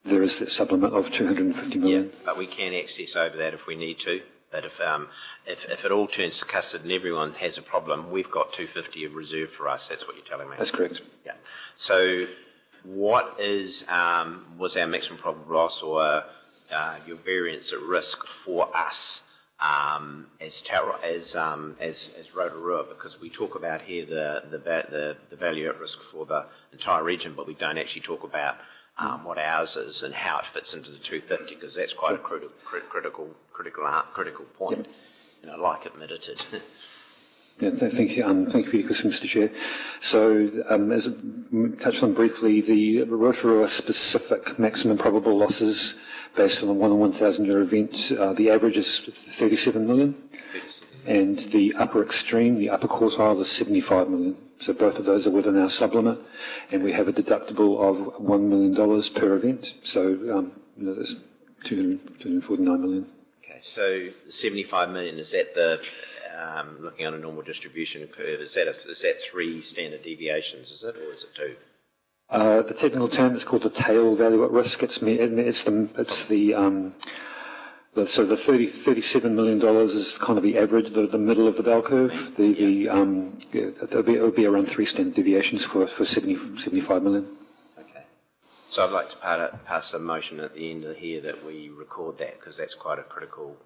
there is that supplement of 250 million. Yeah, but we can access over that if we need to. But if it all turns to custard and everyone has a problem, we've got 250 of reserve for us. That's what you're telling me. That's correct. Yeah. So, what was our maximum probable loss or your variance at risk for us as Rotorua, because we talk about here the value at risk for the entire region, but we don't actually talk about what ours is and how it fits into the 250, because that's quite a critical point. And I like it minuted. Yeah, thank you for your question, Mr. Chair. So, as I touched on briefly, the Rotorua specific maximum probable losses based on a 1 in 1,000 year event, the average is 37 million, and the upper extreme, the upper quartile, is 75 million. So both of those are within our sublimit, and we have a deductible of $1 million per event. So, that's 249 million. Okay, so the 75 million, is that the looking on a normal distribution curve, is that 3 standard deviations, is it, or is it 2? The technical term is called the tail value at risk. So the $37 million is kind of the average, the middle of the bell curve. It would be around 3 standard deviations for 75 million. Okay. So I'd like to pass a motion at the end of here that we record that, because that's quite a critical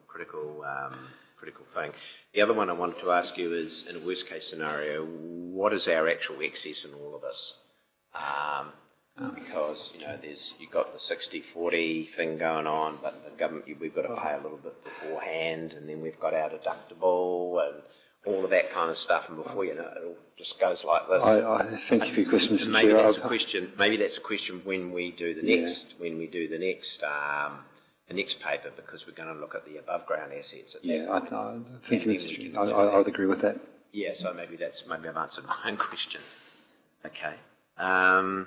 thing. The other one I wanted to ask you is, in a worst case scenario, what is our actual excess in all of this? Because you've got the 60-40 thing going on, but the government, we've got to pay a little bit beforehand, and then we've got our deductible and all of that kind of stuff, and before you know it, all just goes like this. I thank you for your question, Mr. Maybe Chair. that's a question when we do the next the next paper, because we're going to look at the above ground assets. Thank you, Mr. Chair. I would agree with that. Yeah, so maybe I've answered my own question. Okay. And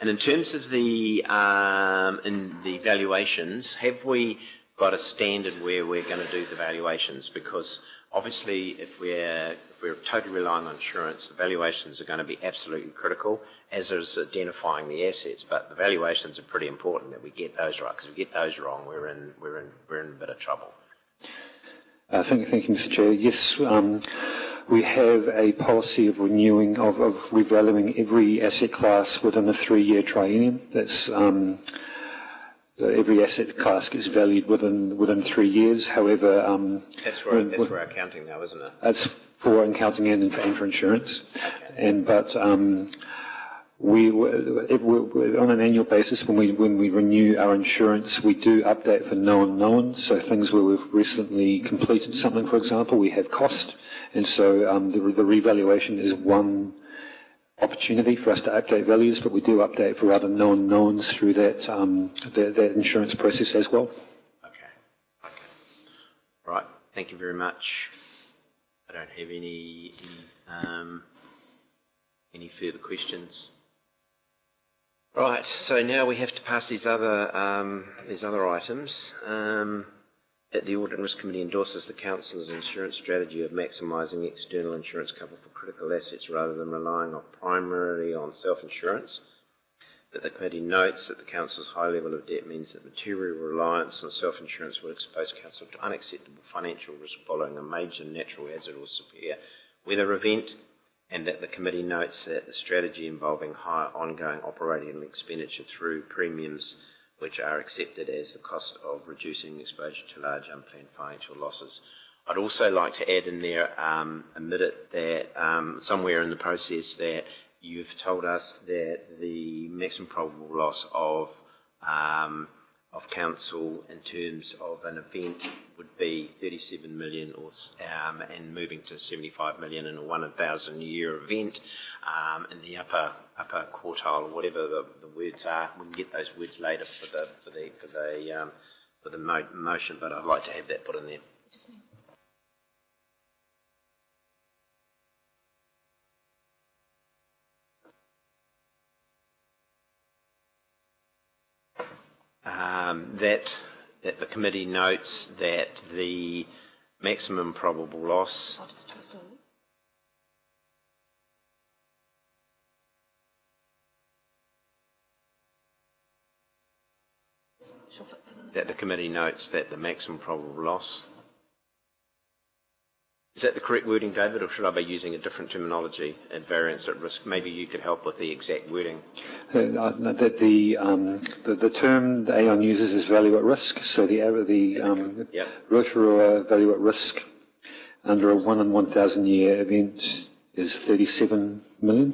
in terms of the valuations, have we got a standard where we're going to do the valuations? Because obviously, if we're totally relying on insurance, the valuations are going to be absolutely critical, as is identifying the assets. But the valuations are pretty important that we get those right, because if we get those wrong, we're in a bit of trouble. Thank you, Mr. Chair. Yes, we have a policy of renewing, of revaluing every asset class within a 3-year triennium. That's every asset class gets valued within 3 years. However, that's for accounting, though, isn't it? That's for accounting and for insurance. Okay. But we on an annual basis, when we renew our insurance, we do update for known knowns. So things where we've recently completed something, for example, we have cost, and so the revaluation is one opportunity for us to update values, but we do update for other known knowns through that insurance process as well. Okay. Right. Thank you very much. I don't have any further questions. Right. So now we have to pass these other items. That the Audit and Risk Committee endorses the Council's insurance strategy of maximising external insurance cover for critical assets rather than relying primarily on self-insurance. That the Committee notes that the Council's high level of debt means that material reliance on self-insurance would expose Council to unacceptable financial risk following a major natural hazard or severe weather event, and that the Committee notes that the strategy involving higher ongoing operating expenditure through premiums which are accepted as the cost of reducing exposure to large unplanned financial losses. I'd also like to add in there a minute that somewhere in the process that you've told us that the maximum probable loss of Council in terms of an event would be 37 million, and moving to 75 million in a 1 in 1,000 year event in the upper quartile, or whatever the words are. We can get those words later for the motion, but I'd like to have that put in there. That the Committee notes that the maximum probable loss that the Committee notes that the maximum probable loss Is that the correct wording, David, or should I be using a different terminology at variance at risk? Maybe you could help with the exact wording. The term that Aon uses is value at risk. So the Rotorua value at risk under a 1 in 1,000 year event is 37 million.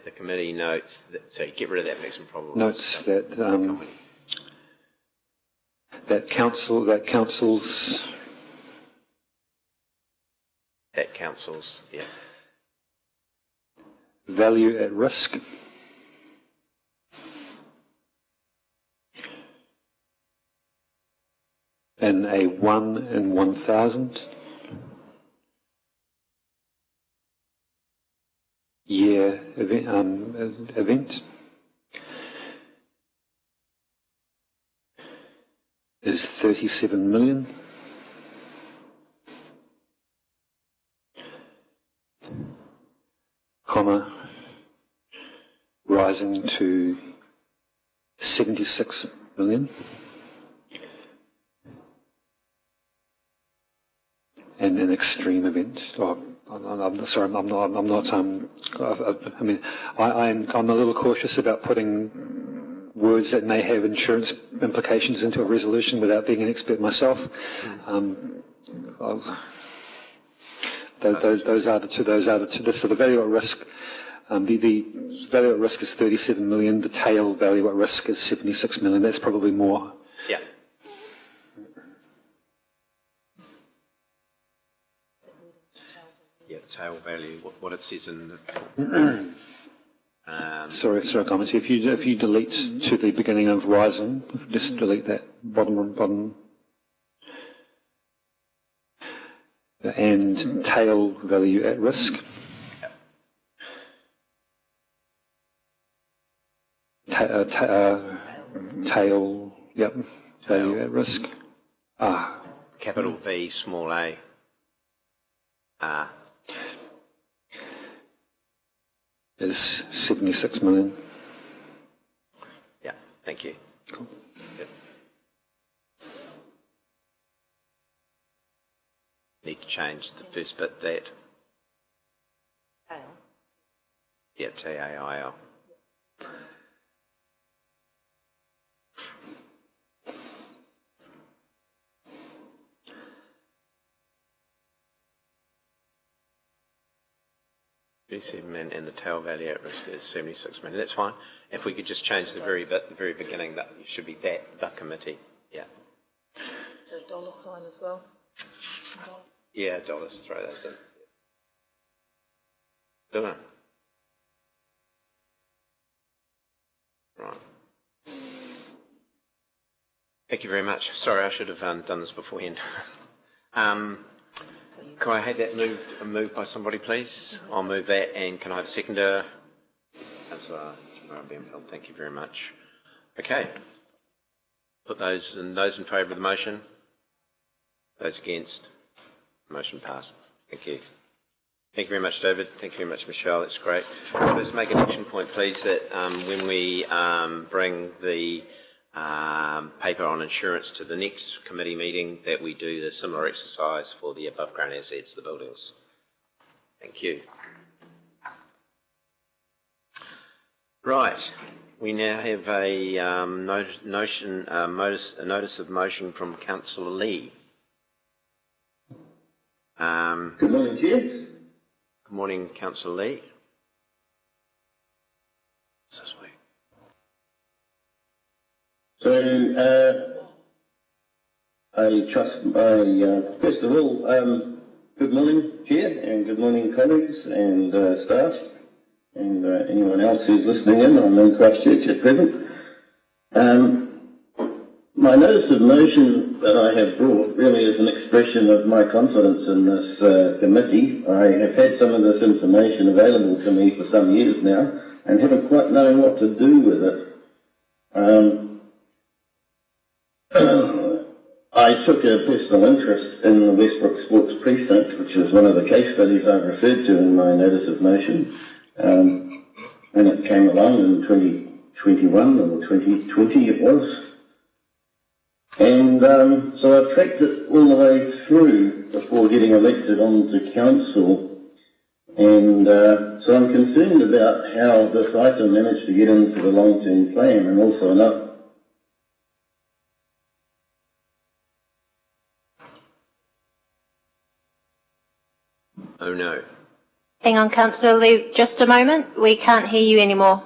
The committee notes that, so get rid of that maximum probable. Notes that council's value at risk in a 1 in 1,000 year event is 37 million. Comma, rising to 76 million. And an extreme event. I'm sorry, I'm not. I mean, I'm a little cautious about putting words that may have insurance implications into a resolution without being an expert myself. Those are the two. So the value at risk, the value at risk is 37 million. The tail value at risk is 76 million. That's probably more. Yeah. Yeah, the tail value. What it says in the. Sorry, comment. If you delete to the beginning of rising, just delete that bottom. And tail value at risk. Tail, value at risk. Capital V, small a. Is 76 million. Yeah, thank you. Cool. Yep. Need to change the first bit, that. Yeah, T-A-I-L. And the tail value at risk is 76 million. That's fine. If we could just change the very beginning, that should be the committee. Yeah. Is there a dollar sign as well? Yeah, dollars. Throw those in. Do it. Right. Thank you very much. Sorry, I should have done this beforehand. Can I have that moved by somebody, please? I'll move that, and can I have a seconder? Thank you very much. Okay. Put those in favour of the motion. Those against. Motion passed. Thank you. Thank you very much, David. Thank you very much, Michelle. That's great. Let's make an action point, please, that when we bring the paper on insurance to the next committee meeting, that we do the similar exercise for the above ground assets, the buildings. Thank you. Right. We now have a notice of motion from Councillor Lee. Good morning, Chair. Good morning, Councillor Lee. This way. So, I trust first of all, good morning, Chair, and good morning, colleagues and staff, and anyone else who's listening in. I'm in Christchurch at present. My notice of motion that I have brought really is an expression of my confidence in this committee. I have had some of this information available to me for some years now and haven't quite known what to do with it. I took a personal interest in the Westbrook Sports Precinct, which was one of the case studies I referred to in my notice of motion, and it came along in 2021 or 2020 it was. And so I've tracked it all the way through before getting elected onto council. And so I'm concerned about how this item managed to get into the long-term plan, and also another. Oh no. Hang on, Councillor Lee, just a moment. We can't hear you anymore.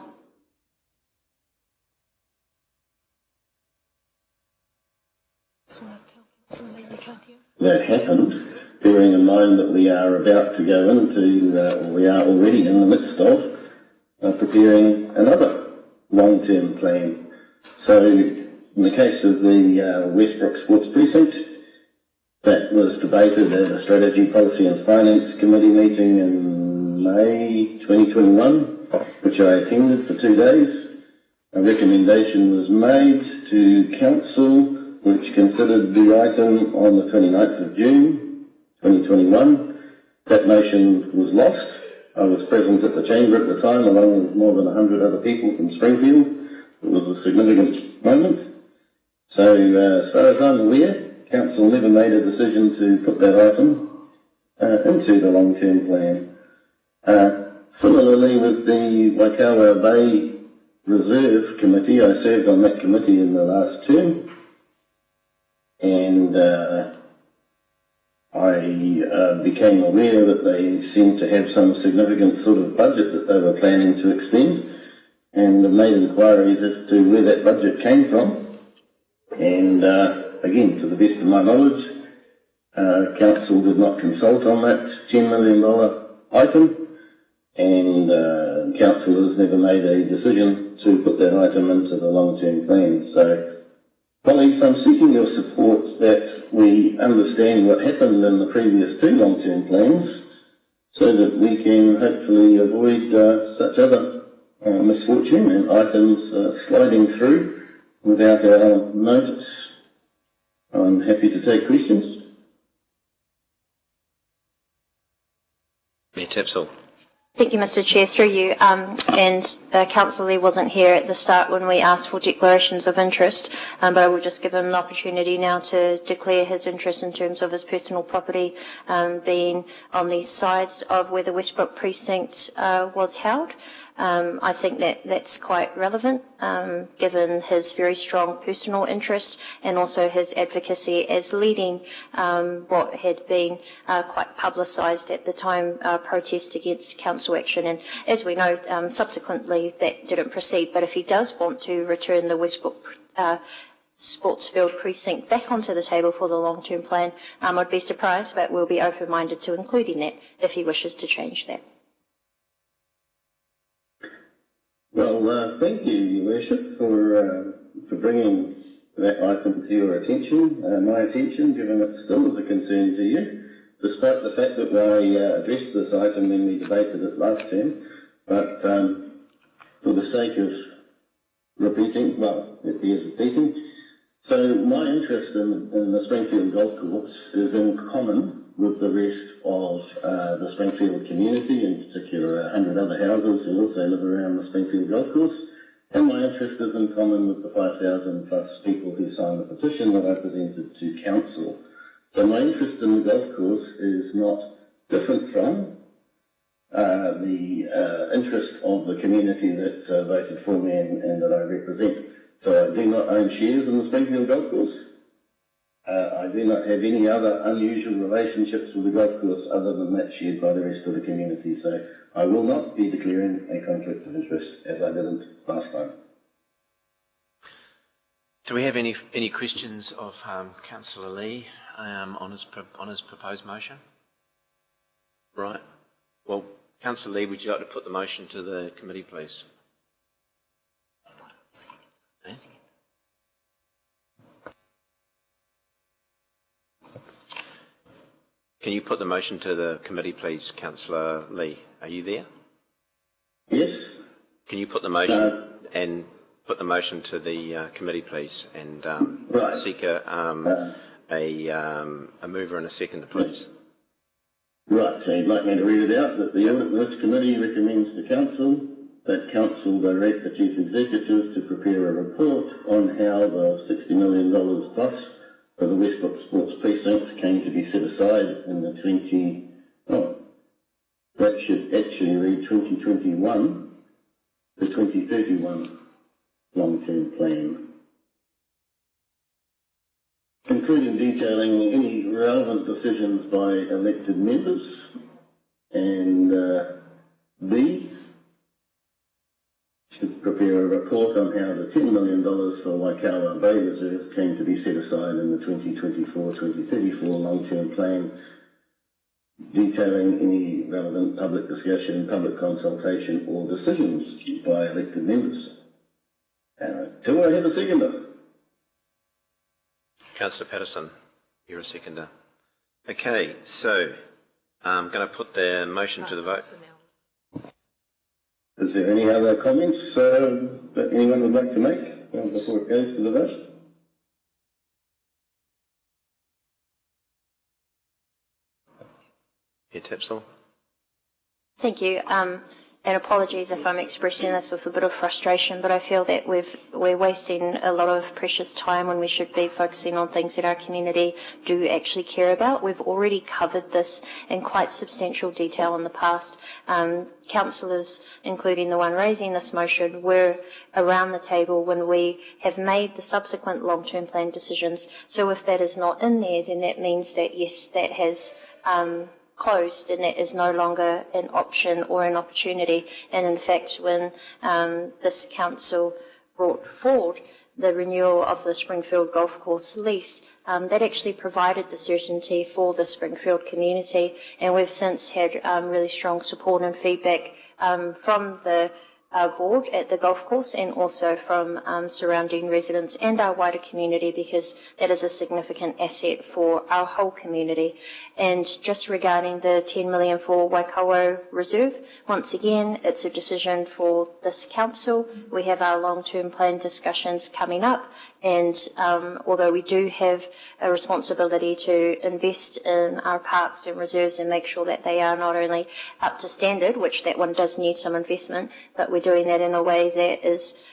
That happened, bearing in mind that we are about to go into, or we are already in the midst of, preparing another long-term plan. So, in the case of the Westbrook Sports Precinct, that was debated at a Strategy, Policy and Finance Committee meeting in May 2021, which I attended for 2 days. A recommendation was made to Council, which considered the item on the 29th of June 2021. That motion was lost. I was present at the chamber at the time, along with more than 100 other people from Springfield. It was a significant moment. So, as far as I'm aware, Council never made a decision to put that item into the long-term plan. Similarly, with the Waikawa Bay Reserve Committee, I served on that committee in the last term, and I became aware that they seemed to have some significant sort of budget that they were planning to expend, and made inquiries as to where that budget came from. And again, to the best of my knowledge, Council did not consult on that $10 million item, and Council has never made a decision to put that item into the long-term plan. So, colleagues, I'm seeking your support that we understand what happened in the previous 2 long-term plans, so that we can hopefully avoid such other misfortune and items sliding through without our notice. I'm happy to take questions. Mayor Tipsell. Thank you, Mr Chair. Through you, and Councillor Lee wasn't here at the start when we asked for declarations of interest, but I will just give him an opportunity now to declare his interest in terms of his personal property being on the sides of where the Westbrook precinct was held. I think that's quite relevant, given his very strong personal interest and also his advocacy as leading what had been quite publicised at the time protest against council action. And as we know, subsequently that didn't proceed. But if he does want to return the Westbrook Sportsfield precinct back onto the table for the long-term plan, I'd be surprised, but we'll be open-minded to including that if he wishes to change that. Well, thank you, Your Worship, for bringing that item to your attention, my attention, given it still is a concern to you, despite the fact that I addressed this item when we debated it last term. But for the sake of repeating, well, it bears repeating. So my interest in the Springfield Golf Course is in common with the rest of the Springfield community, in particular 100 other houses who also live around the Springfield Golf Course, and my interest is in common with the 5,000 plus people who signed the petition that I presented to Council. So my interest in the golf course is not different from the interest of the community that voted for me and that I represent. So I do not own shares in the Springfield Golf Course. I do not have any other unusual relationships with the golf course other than that shared by the rest of the community. So I will not be declaring a conflict of interest as I didn't last time. Do we have any questions of Councillor Lee on his proposed motion? Right. Well, Councillor Lee, would you like to put the motion to the committee, please? Eh? Can you put the motion to the committee, please, Councillor Lee? Are you there? Yes. Can you put the motion to the committee, please, and right. seek a mover and a seconder, please? Right. So you'd like me to read it out that the Audit and Risk Committee recommends to Council that Council direct the Chief Executive to prepare a report on how the $60 million plus for the Westbrook Sports Precinct came to be set aside in the that should actually read 2021 to 2031 long-term plan, including detailing any relevant decisions by elected members, and B, should prepare a report on how the $10 million for Waikawa Bay Reserve came to be set aside in the 2024-2034 long-term plan, detailing any relevant public discussion, public consultation or decisions by elected members. Do I have a seconder? Councillor Patterson, you're a seconder. Okay, so I'm going to put the motion to the vote. Is there any other comments that anyone would like to make before it goes to the vote? Yeah, Tapsell. Thank you. And apologies if I'm expressing this with a bit of frustration, but I feel that we're wasting a lot of precious time when we should be focusing on things that our community do actually care about. We've already covered this in quite substantial detail in the past. Councillors, including the one raising this motion, were around the table when we have made the subsequent long-term plan decisions. So if that is not in there, then that means that, yes, that has closed and that is no longer an option or an opportunity. And in fact, when this council brought forward the renewal of the Springfield Golf Course lease, that actually provided the certainty for the Springfield community, and we've since had really strong support and feedback from the board at the golf course and also from surrounding residents and our wider community, because that is a significant asset for our whole community. And just regarding the $10 million for Waikawa Reserve, once again, it's a decision for this council. We have our long-term plan discussions coming up, and although we do have a responsibility to invest in our parks and reserves and make sure that they are not only up to standard, which that one does need some investment, but we're doing that in a way that is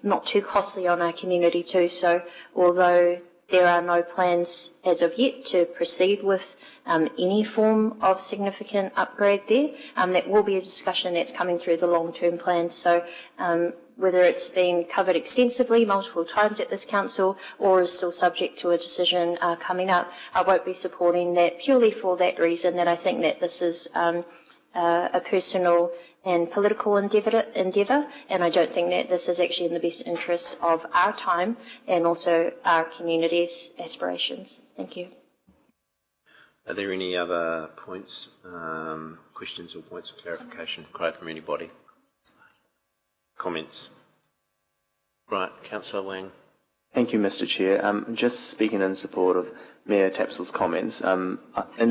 not too costly on our community too. So although there are no plans as of yet to proceed with any form of significant upgrade there, that will be a discussion that's coming through the long-term plans. So whether it's been covered extensively multiple times at this council or is still subject to a decision coming up, I won't be supporting that purely for that reason, that I think that this is a personal and political endeavour, and I don't think that this is actually in the best interests of our time and also our community's aspirations. Thank you. Are there any other points, questions or points of clarification required from anybody? Comments? Right, Councillor Wang. Thank you, Mr. Chair. Just speaking in support of Mayor Tapsell's comments, in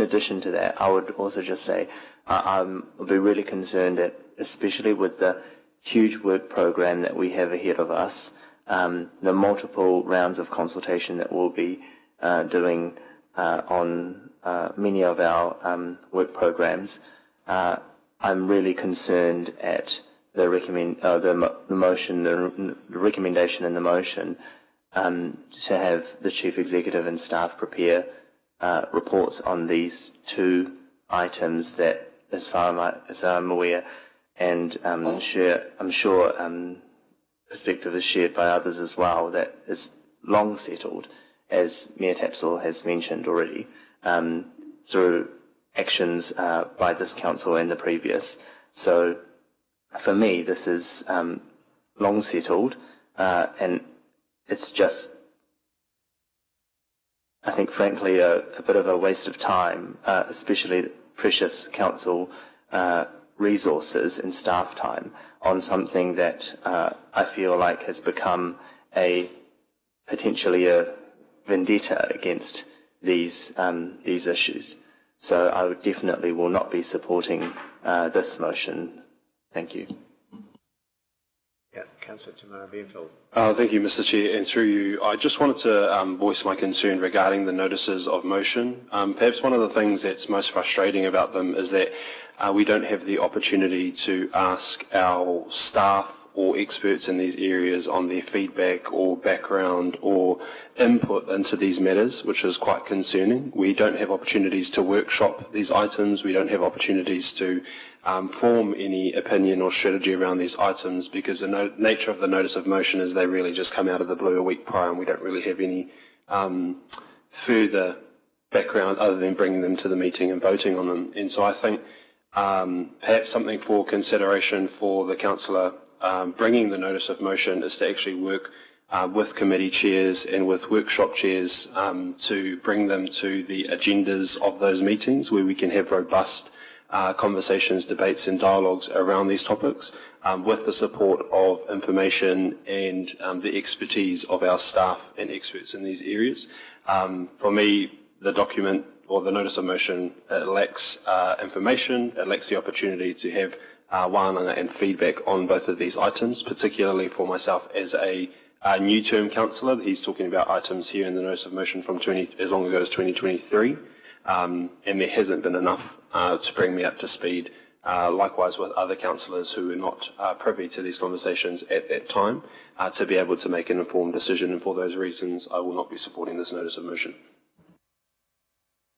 addition to that, I would also just say I'll be really concerned that, especially with the huge work program that we have ahead of us, the multiple rounds of consultation that we'll be doing on many of our work programs, I'm really concerned at the motion, the recommendation in the motion to have the Chief Executive and staff prepare reports on these two items that, as far as I'm aware, and I'm sure perspective is shared by others as well, that is long settled, as Mayor Tapsell has mentioned already, through actions by this council and the previous. So for me, this is long settled, and it's just, I think, frankly, a bit of a waste of time, especially precious council resources and staff time on something that I feel like has become potentially a vendetta against these issues. So I would definitely will not be supporting this motion. Thank you. Yeah, Councillor Tamara Benfield. Thank you, Mr. Chair, and through you, I just wanted to voice my concern regarding the notices of motion. Perhaps one of the things that's most frustrating about them is that we don't have the opportunity to ask our staff or experts in these areas on their feedback or background or input into these matters, which is quite concerning. We don't have opportunities to workshop these items. We don't have opportunities to form any opinion or strategy around these items because the nature of the notice of motion is they really just come out of the blue a week prior and we don't really have any further background other than bringing them to the meeting and voting on them. And so I think perhaps something for consideration for the councillor bringing the notice of motion is to actually work with committee chairs and with workshop chairs to bring them to the agendas of those meetings where we can have robust conversations, debates and dialogues around these topics with the support of information and the expertise of our staff and experts in these areas. For me, the document or the notice of motion, it lacks information, it lacks the opportunity to have wānanga and feedback on both of these items, particularly for myself as a new term councillor. He's talking about items here in the notice of motion from as long ago as 2023, and there hasn't been enough to bring me up to speed. Likewise with other councillors who were not privy to these conversations at that time, to be able to make an informed decision, and for those reasons I will not be supporting this notice of motion.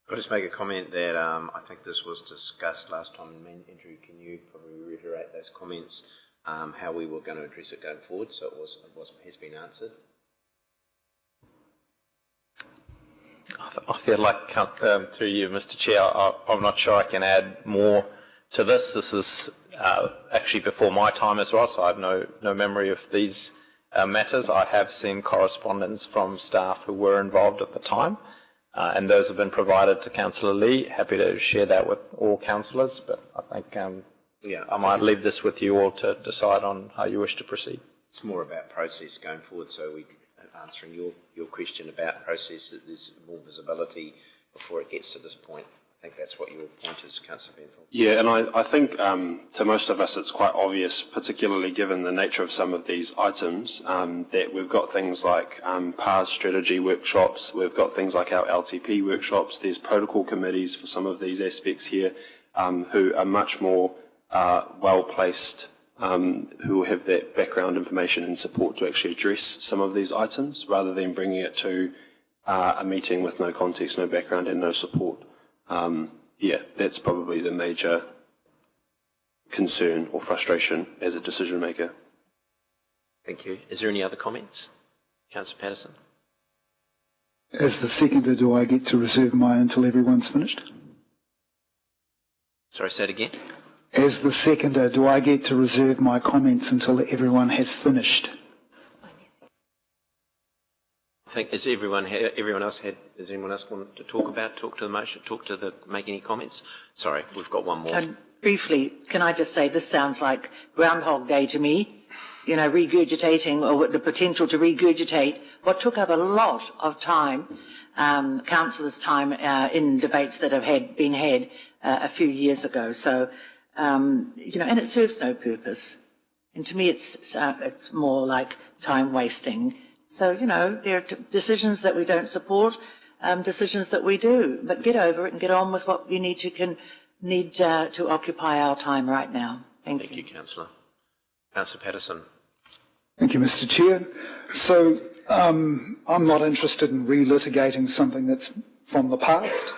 I'll just make a comment that I think this was discussed last time. Andrew, can you probably reiterate those comments, how we were going to address it going forward, so it has been answered? I feel like, through you, Mr. Chair, I'm not sure I can add more to this. This is actually before my time as well, so I have no memory of these matters. I have seen correspondence from staff who were involved at the time, and those have been provided to Councillor Lee. Happy to share that with all councillors, but I think I might leave this with you all to decide on how you wish to proceed. It's more about process going forward, so we answering your question about process, that there's more visibility before it gets to this point. I think that's what your point is, Councillor Benfield. Yeah, and I think to most of us it's quite obvious, particularly given the nature of some of these items, that we've got things like PARS strategy workshops, we've got things like our LTP workshops, there's protocol committees for some of these aspects here, who are much more well-placed, who have that background information and support to actually address some of these items, rather than bringing it to a meeting with no context, no background and no support. That's probably the major concern or frustration as a decision maker. Thank you. Is there any other comments? Councillor Patterson. As the seconder, do I get to reserve mine until everyone's finished? Sorry, say it again. As the seconder, do I get to reserve my comments until everyone has finished? I think, does anyone else want to talk to the motion, make any comments? Sorry, we've got one more. Briefly, can I just say this sounds like Groundhog Day to me, regurgitating, or the potential to regurgitate what took up a lot of time, councillors' time in debates that have been had a few years ago. So, and it serves no purpose. And to me, it's more like time wasting. So, there are decisions that we don't support, decisions that we do, but get over it and get on with what we need to occupy our time right now. Thank you, Councillor. Councillor Patterson. Thank you, Mr. Chair. So, I'm not interested in relitigating something that's from the past.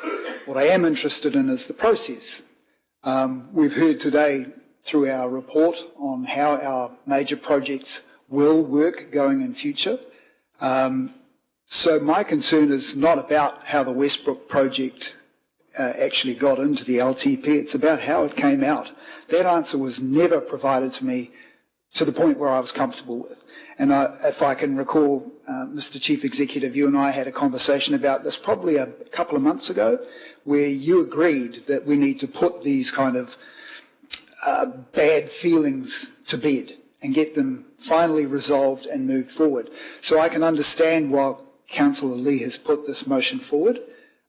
What I am interested in is the process. We've heard today through our report on how our major projects will work going in future. So my concern is not about how the Westbrook project actually got into the LTP, it's about how it came out. That answer was never provided to me to the point where I was comfortable with. And if I can recall, Mr. Chief Executive, you and I had a conversation about this probably a couple of months ago, where you agreed that we need to put these kind of bad feelings to bed and get them finally resolved and moved forward. So I can understand why Councillor Lee has put this motion forward,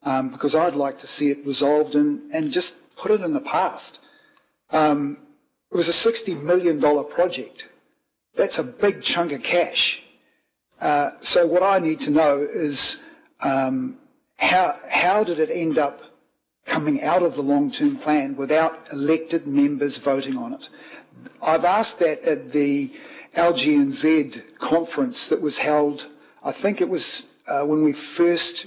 because I'd like to see it resolved and just put it in the past. It was a $60 million project That's a big chunk of cash. So what I need to know is how did it end up coming out of the long-term plan without elected members voting on it? I've asked that at the LGNZ conference that was held, I think it was when we first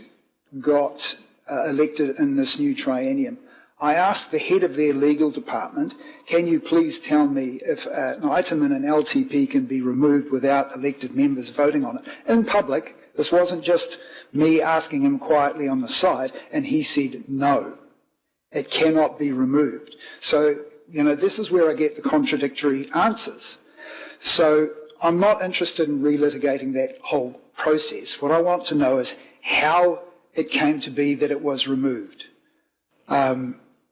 got elected in this new triennium. I asked the head of their legal department, can you please tell me if an item in an LTP can be removed without elected members voting on it? In public, this wasn't just me asking him quietly on the side, and he said no, it cannot be removed. So, you know, this is where I get the contradictory answers. So I'm not interested in relitigating that whole process. What I want to know is how it came to be that it was removed.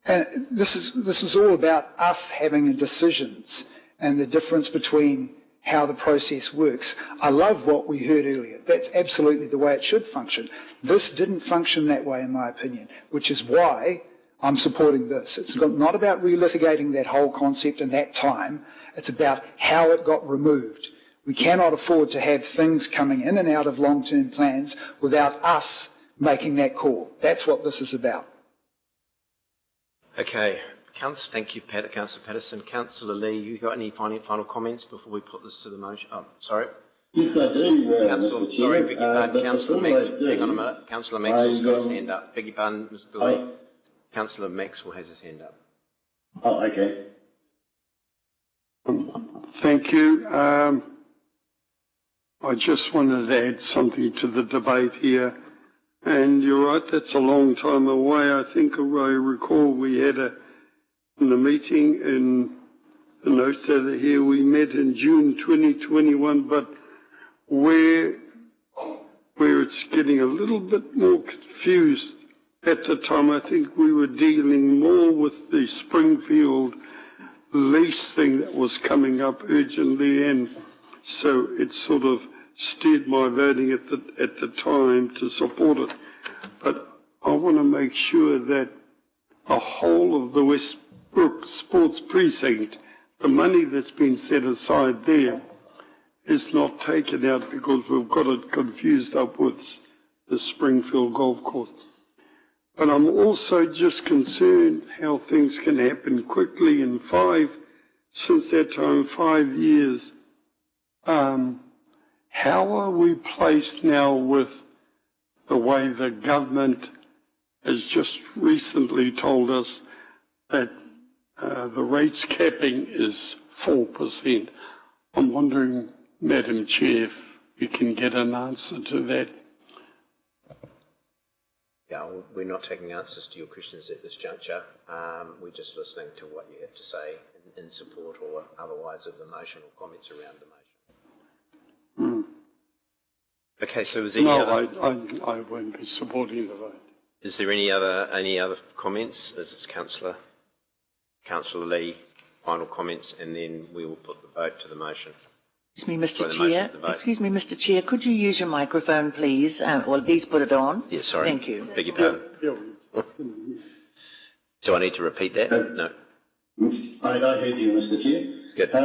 And this is all about us having decisions and the difference between how the process works. I love what we heard earlier. That's absolutely the way it should function. This didn't function that way, in my opinion, which is why I'm supporting this. It's not about relitigating that whole concept in that time. It's about how it got removed. We cannot afford to have things coming in and out of long-term plans without us making that call. That's what this is about. Okay, thank you, Councillor Patterson. Councillor Lee, you got any final comments before we put this to the motion? Oh, sorry. Yes, I do, Councillor, Mr. sorry, Chair. beg your pardon. Councillor Max, hang on a minute. Councillor Maxwell's got his hand up. Beg your pardon, Mr. Lee. Councillor Maxwell has his hand up. Oh, okay. Thank you. I just wanted to add something to the debate here. And you're right, that's a long time away. I think I recall we had in the meeting in the notes that are here, we met in June 2021, but where it's getting a little bit more confused. At the time, I think we were dealing more with the Springfield lease thing that was coming up urgently, and so it sort of steered my voting at the time to support it. But I want to make sure that the whole of the Westbrook Sports Precinct, the money that's been set aside there, is not taken out because we've got it confused up with the Springfield Golf Course. But I'm also just concerned how things can happen quickly in since that time, 5 years. How are we placed now with the way the government has just recently told us that the rates capping is 4%? I'm wondering, Madam Chair, if we can get an answer to that. Yeah, we're not taking answers to your questions at this juncture. We're just listening to what you have to say in support or otherwise of the motion or comments around the motion. Okay, so is there any other... I won't be supporting the vote. Is there any other comments? As it's Councillor Lee, final comments, and then we will put the vote to the motion. Excuse me, Mr. Chair. Excuse me, Mr. Chair. Could you use your microphone, please? Or please put it on. Yes, sorry. Thank you. Beg your pardon. Do I need to repeat that? No. I heard you, Mr. Chair. Good.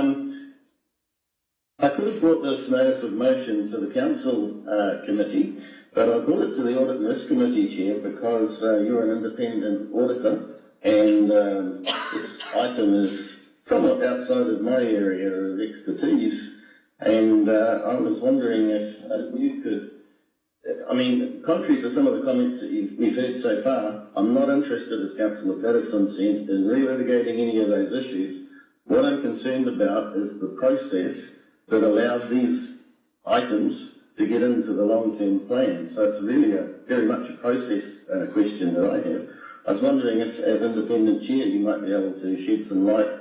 I could have brought this notice of motion to the Council Committee, but I brought it to the Audit and Risk Committee, Chair, because you're an independent auditor, and this item is somewhat outside of my area of expertise, and I was wondering if you could, I mean, contrary to some of the comments that we've heard so far, I'm not interested, as Councillor Patterson said, in relitigating any of those issues. What I'm concerned about is the process that allowed these items to get into the long-term plan. So it's really very much a process question that I have. I was wondering if, as independent chair, you might be able to shed some light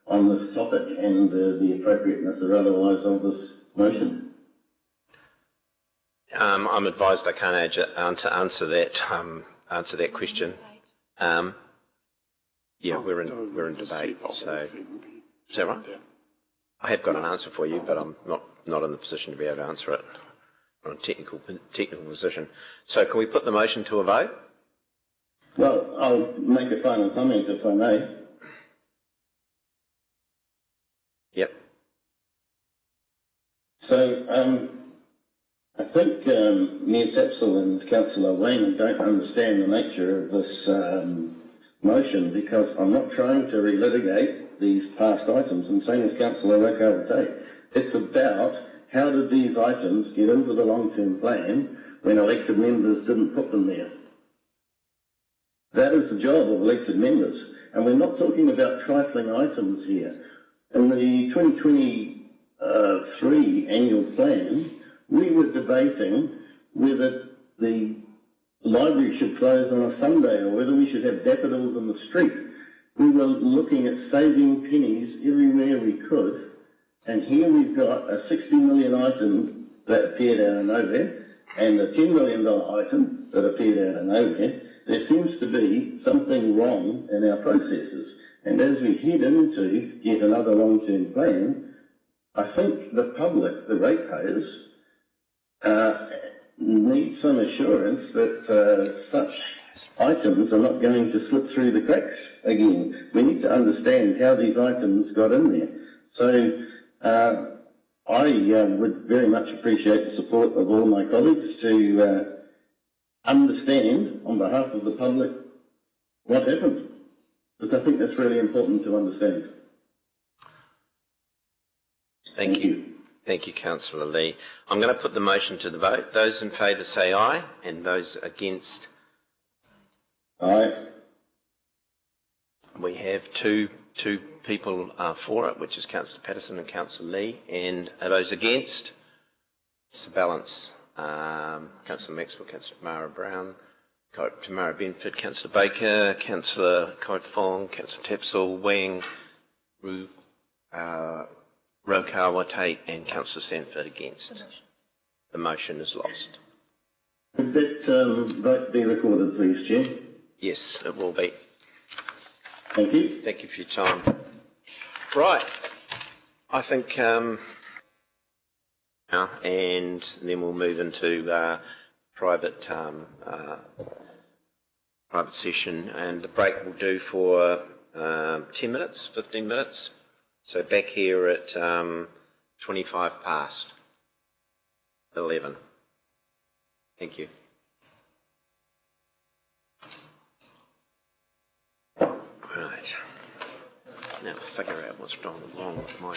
on this topic and the appropriateness or otherwise of this motion. I'm advised I can't answer that question. Yeah, we're in debate. So is that right? I have got an answer for you, but I'm not in the position to be able to answer it on a technical position. So can we put the motion to a vote? Well, I'll make a final comment if I may. Yep. So I think Mayor Tapsell and Councillor Wayne don't understand the nature of this motion, because I'm not trying to relitigate these past items, and same as Councillor Rotorua. It's about how did these items get into the long-term plan when elected members didn't put them there. That is the job of elected members, and we're not talking about trifling items here. In the 2023 annual plan, we were debating whether the library should close on a Sunday or whether we should have daffodils in the street. We were looking at saving pennies everywhere we could, and here we've got a $60 million item that appeared out of nowhere and a $10 million item that appeared out of nowhere. There seems to be something wrong in our processes, and as we head into yet another long-term plan, I think the public, the ratepayers, need some assurance that such items are not going to slip through the cracks again. We need to understand how these items got in there. So I would very much appreciate the support of all my colleagues to understand on behalf of the public what happened, because I think that's really important to understand. Thank you. Thank you, Councillor Lee. I'm going to put the motion to the vote. Those in favour say aye, and those against? Aye. We have two people for it, which is Councillor Patterson and Councillor Lee. And are those against? It's the balance. Councillor Maxwell, Councillor Tamara Brown, Tamara Benford, Councillor Baker, Councillor Fong, Councillor Tapsell, Wang, Rokawa Tate and Councillor Sanford against. The motion is lost. Could that vote be recorded, please, Chair? Yes, it will be. Thank you. Thank you for your time. Right. I think now, and then we'll move into private session, and the break will do for 10 minutes, 15 minutes. So back here at 25 past 11. Thank you. Right. Now figure out what's wrong with my